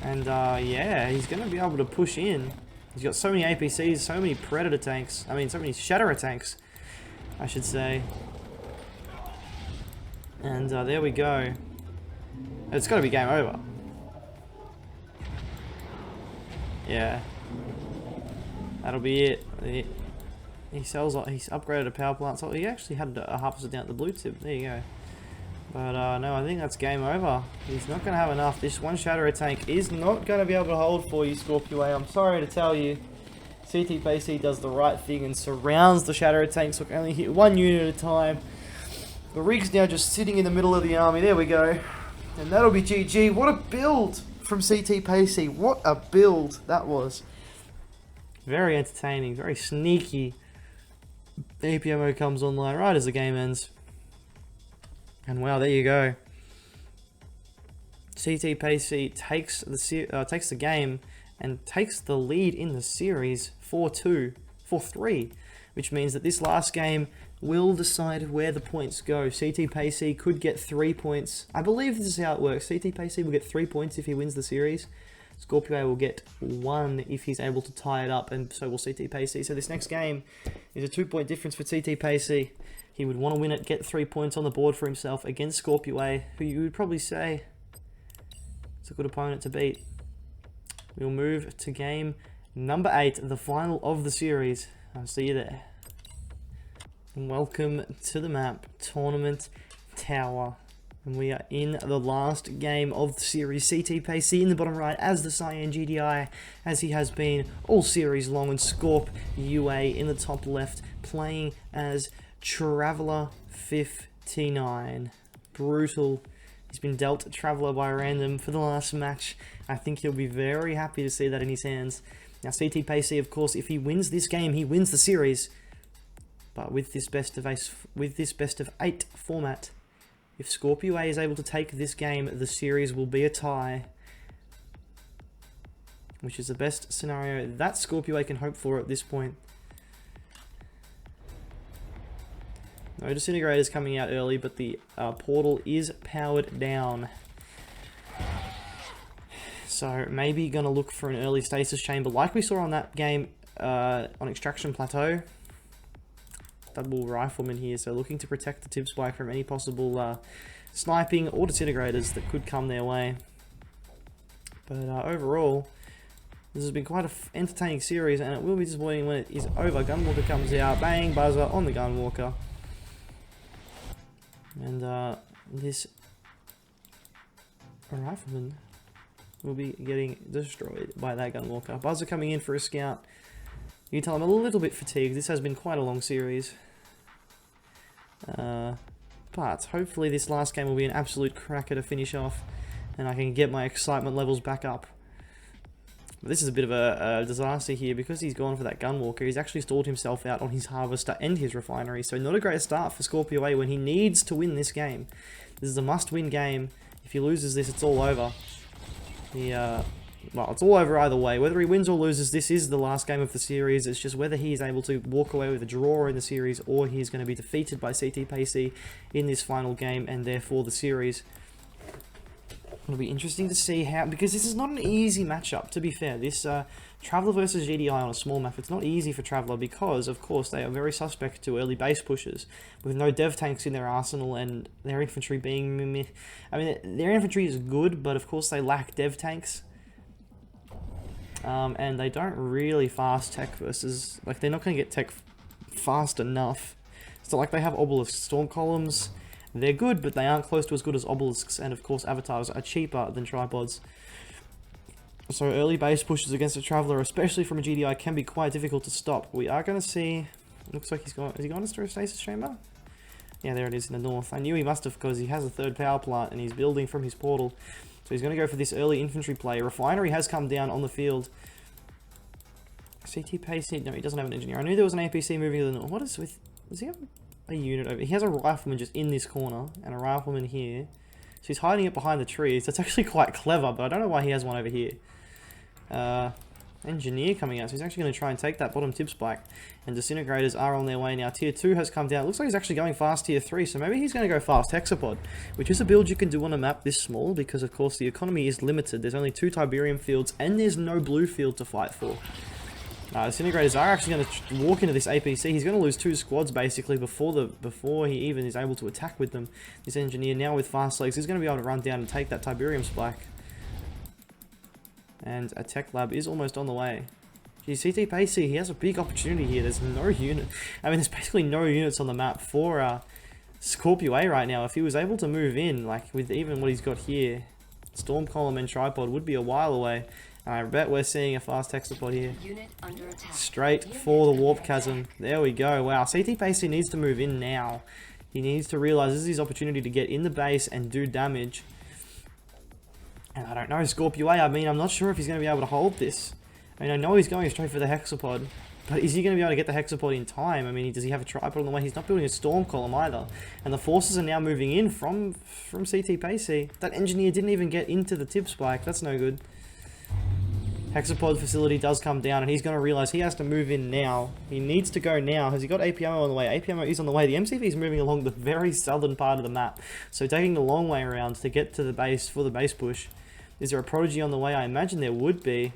A: And yeah, he's going to be able to push in. He's got so many APCs, so many Predator tanks. I mean, so many Shadow tanks, I should say. And there we go. It's got to be game over. Yeah. That'll be it. He sells, he's upgraded a power plant, so he actually had a harvester down at the blue tip. There you go. But no, I think that's game over. He's not going to have enough. This one shadow tank is not going to be able to hold for you, ScorP.Ua. I'm sorry to tell you. CTpayC does the right thing and surrounds the shadow tanks. So can only hit one unit at a time. The rig's now just sitting in the middle of the army. There we go. And that'll be GG. What a build from CTpayC. What a build that was. Very entertaining. Very sneaky. AP ammo comes online right as the game ends. And wow, there you go. CTpayC takes the game and takes the lead in the series 4-2, 4-3, which means that this last game will decide where the points go. CTpayC could get 3 points. I believe this is how it works. CTpayC will get 3 points if he wins the series. ScorP.Ua will get 1 if he's able to tie it up, and so will CTpayC. So this next game is a 2-point difference for CTpayC. He would want to win it, get 3 points on the board for himself against ScorP.Ua, who you would probably say it's a good opponent to beat. We'll move to game number 8, the final of the series. I'll see you there. And welcome to the map, Tournament Tower. And we are in the last game of the series. CTpayC in the bottom right as the Cyan GDI, as he has been all series long, and ScorP.Ua in the top left, playing as Traveler 59. Brutal. He's been dealt Traveler by random for the last match. I think he'll be very happy to see that in his hands. Now CTpayC, of course, if he wins this game, he wins the series. But with this best of 8 format, if ScorP.Ua is able to take this game, the series will be a tie, which is the best scenario that ScorP.Ua can hope for at this point. No disintegrators coming out early, but the portal is powered down. So maybe going to look for an early stasis chamber like we saw on that game on Extraction Plateau. Double rifleman here, so looking to protect the tip spike from any possible sniping or disintegrators that could come their way. But overall, this has been quite an entertaining series, and it will be disappointing when it is over. Gunwalker comes out, bang, buzzer on the Gunwalker. And this rifleman will be getting destroyed by that Gunwalker. Buzzer coming in for a scout. You can tell I'm a little bit fatigued. This has been quite a long series. But hopefully this last game will be an absolute cracker to finish off, and I can get my excitement levels back up. But this is a bit of a disaster here, because he's gone for that Gunwalker. He's actually stalled himself out on his Harvester and his Refinery, so not a great start for ScorP.Ua when he needs to win this game. This is a must-win game. If he loses this, it's all over. Well, it's all over either way. Whether he wins or loses, this is the last game of the series. It's just whether he is able to walk away with a draw in the series, or he is going to be defeated by CTpayC in this final game, and therefore the series. It'll be interesting to see how, because this is not an easy matchup, to be fair. This Traveler versus GDI on a small map, it's not easy for Traveler because, of course, they are very suspect to early base pushes, with no dev tanks in their arsenal and their infantry being... I mean, their infantry is good, but of course they lack dev tanks. And they don't really fast tech versus... Like, they're not going to get tech fast enough. So, like, they have Obelisk Storm Columns. They're good, but they aren't close to as good as Obelisks, and of course avatars are cheaper than tripods. So early base pushes against a Traveler, especially from a GDI, can be quite difficult to stop. We are going to see... Looks like he's gone... Is he gone to a stasis chamber? Yeah, there it is in the north. I knew he must have, because he has a third power plant and he's building from his portal. So he's going to go for this early infantry play. Refinery has come down on the field. CTpayC... No, he doesn't have an engineer. I knew there was an APC moving to the north. What is with... Does he have a unit over... He has a rifleman just in this corner, and a rifleman here. So he's hiding it behind the trees. That's actually quite clever, but I don't know why he has one over here. Engineer coming out, so he's actually going to try and take that bottom tip spike. And disintegrators are on their way now. Tier 2 has come down. Looks like he's actually going fast Tier 3, so maybe he's going to go fast Hexapod, which is a build you can do on a map this small, because of course the economy is limited. There's only 2 Tiberium fields, and there's no blue field to fight for. Disintegrators are actually going to walk into this APC. He's going to lose 2 squads basically before he even is able to attack with them. This engineer now with fast legs is going to be able to run down and take that Tiberium spike. And a tech lab is almost on the way. Gee, CTpayC, he has a big opportunity here. There's no unit. I mean, there's basically no units on the map for ScorP.Ua right now. If he was able to move in, like with even what he's got here, Storm Column and Tripod would be a while away. And I bet we're seeing a fast Hexapod here. Straight for the Warp Chasm. There we go. Wow, CTpayC needs to move in now. He needs to realize this is his opportunity to get in the base and do damage. And I don't know, ScorP.Ua, I mean, I'm not sure if he's going to be able to hold this. I mean, I know he's going straight for the Hexapod. But is he going to be able to get the hexapod in time? I mean, does he have a tripod on the way? He's not building a storm column either. And the forces are now moving in from CTpayC. That engineer didn't even get into the tip spike. That's no good. Hexapod facility does come down, and he's going to realize he has to move in now. He needs to go now. Has he got APMO on the way? APMO is on the way. The MCV is moving along the very southern part of the map. So taking the long way around to get to the base for the base push. Is there a Prodigy on the way? I imagine there would be.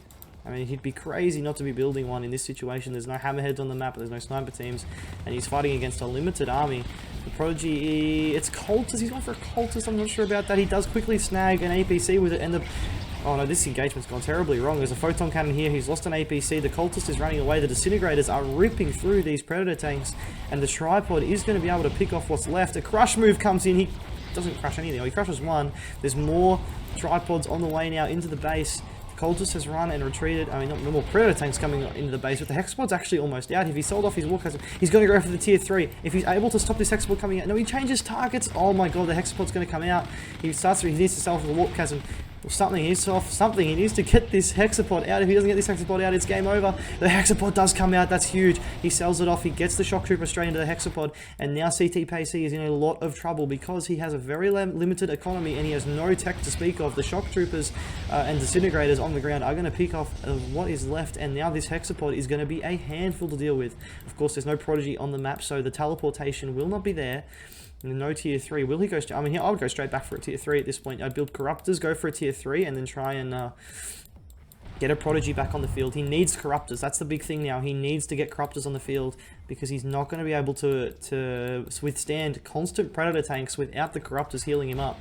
A: I mean, he'd be crazy not to be building one in this situation. There's no hammerheads on the map, there's no sniper teams, and he's fighting against a limited army. The Prodigy, it's Cultist, he's going for a Cultist, I'm not sure about that. He does quickly snag an APC with it, and oh no, this engagement's gone terribly wrong. There's a Photon Cannon here, he's lost an APC, the Cultist is running away, the Disintegrators are ripping through these Predator tanks, and the Tripod is going to be able to pick off what's left. A Crush move comes in, he doesn't crush anything, he crushes one. There's more Tripods on the way now into the base. Cultist has run and retreated. I mean, no more Predator tanks coming into the base, but the Hexapod's actually almost out. If he sold off his Warcasm, he's going to go for the tier 3. If he's able to stop this Hexapod coming out, no, he changes targets. Oh my god, the Hexapod's going to come out. He needs to sell for the Warcasm. Or something, he needs to get this Hexapod out. If he doesn't get this Hexapod out, it's game over. The Hexapod does come out, that's huge. He sells it off, he gets the Shock Trooper straight into the Hexapod, and now CTpayC is in a lot of trouble because he has a very limited economy and he has no tech to speak of. The Shock Troopers and Disintegrators on the ground are going to pick off what is left, and now this Hexapod is going to be a handful to deal with. Of course, there's no Prodigy on the map, so the teleportation will not be there. No tier 3. Will he go? I mean, I would go straight back for a tier 3 at this point. I'd build Corruptors, go for a tier 3, and then try and get a Prodigy back on the field. He needs Corruptors. That's the big thing now. He needs to get Corruptors on the field because he's not going to be able to withstand constant Predator tanks without the Corruptors healing him up.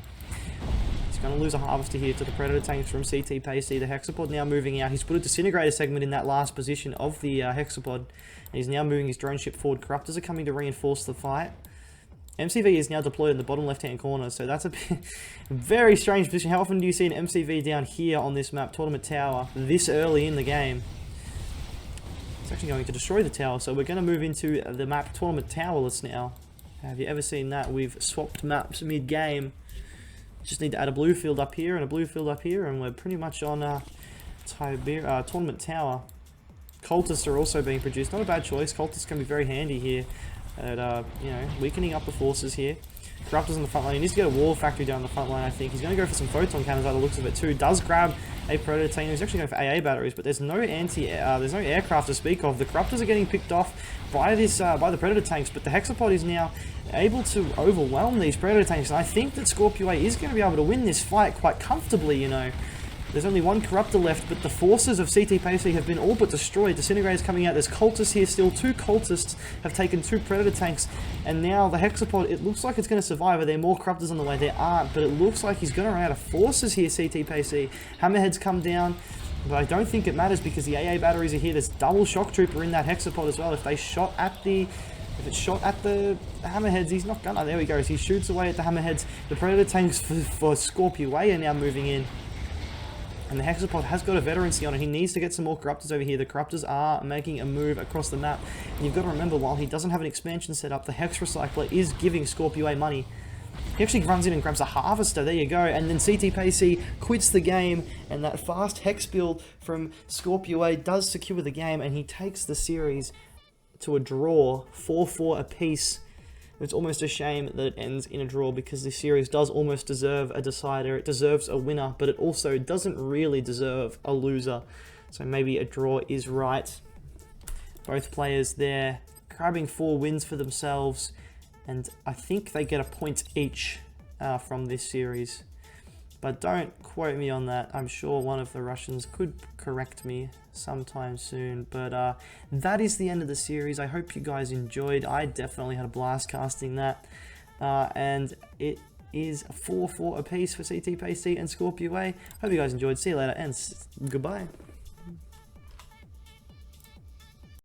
A: He's going to lose a Harvester here to the Predator tanks from CTpayC. The Hexapod now moving out. He's put a Disintegrator segment in that last position of the Hexapod, and he's now moving his drone ship forward. Corruptors are coming to reinforce the fight. MCV is now deployed in the bottom left-hand corner, so that's a very strange position. How often do you see an MCV down here on this map, Tournament Tower, this early in the game? It's actually going to destroy the tower, so we're going to move into the map Tournament Towerless now. Have you ever seen that? We've swapped maps mid-game. Just need to add a blue field up here and a blue field up here, and we're pretty much on Tournament Tower. Cultists are also being produced. Not a bad choice. Cultists can be very handy here at, you know, weakening up the forces here. Corruptors on the front line. He needs to get a War Factory down the front line, I think. He's going to go for some Photon Cannons by the looks of it too. Does grab a Predator tank. He's actually going for AA batteries, but there's no there's no aircraft to speak of. The Corruptors are getting picked off by this by the Predator tanks, but the Hexapod is now able to overwhelm these Predator tanks, and I think that ScorP.Ua is going to be able to win this fight quite comfortably, you know. There's only one Corruptor left, but the forces of CTpayC have been all but destroyed. Disintegrators coming out. There's Cultists here still. 2 Cultists have taken 2 Predator tanks. And now the Hexapod, it looks like it's going to survive. Are there more Corruptors on the way? There aren't, but it looks like he's going to run out of forces here, CTpayC. Hammerheads come down, but I don't think it matters because the AA batteries are here. There's double Shock Trooper in that Hexapod as well. If they shot at the... If it's shot at the Hammerheads, he's not gonna... There we go. He shoots away at the Hammerheads. The Predator tanks for ScorP.Ua are now moving in. And the Hexapod has got a veterancy on it. He needs to get some more Corruptors over here. The Corruptors are making a move across the map. And you've got to remember, while he doesn't have an expansion set up, the Hex Recycler is giving ScorP.Ua money. He actually runs in and grabs a Harvester. There you go. And then CTpayC quits the game. And that fast Hex build from ScorP.Ua does secure the game. And he takes the series to a draw, 4-4 apiece. It's almost a shame that it ends in a draw because this series does almost deserve a decider. It deserves a winner, but it also doesn't really deserve a loser. So maybe a draw is right. Both players there grabbing 4 wins for themselves, and I think they get a point each from this series. But don't quote me on that. I'm sure one of the Russians could correct me sometime soon. But that is the end of the series. I hope you guys enjoyed. I definitely had a blast casting that. And it is 4-4 apiece for CTpayC and ScorP.Ua. Hope you guys enjoyed. See you later and goodbye.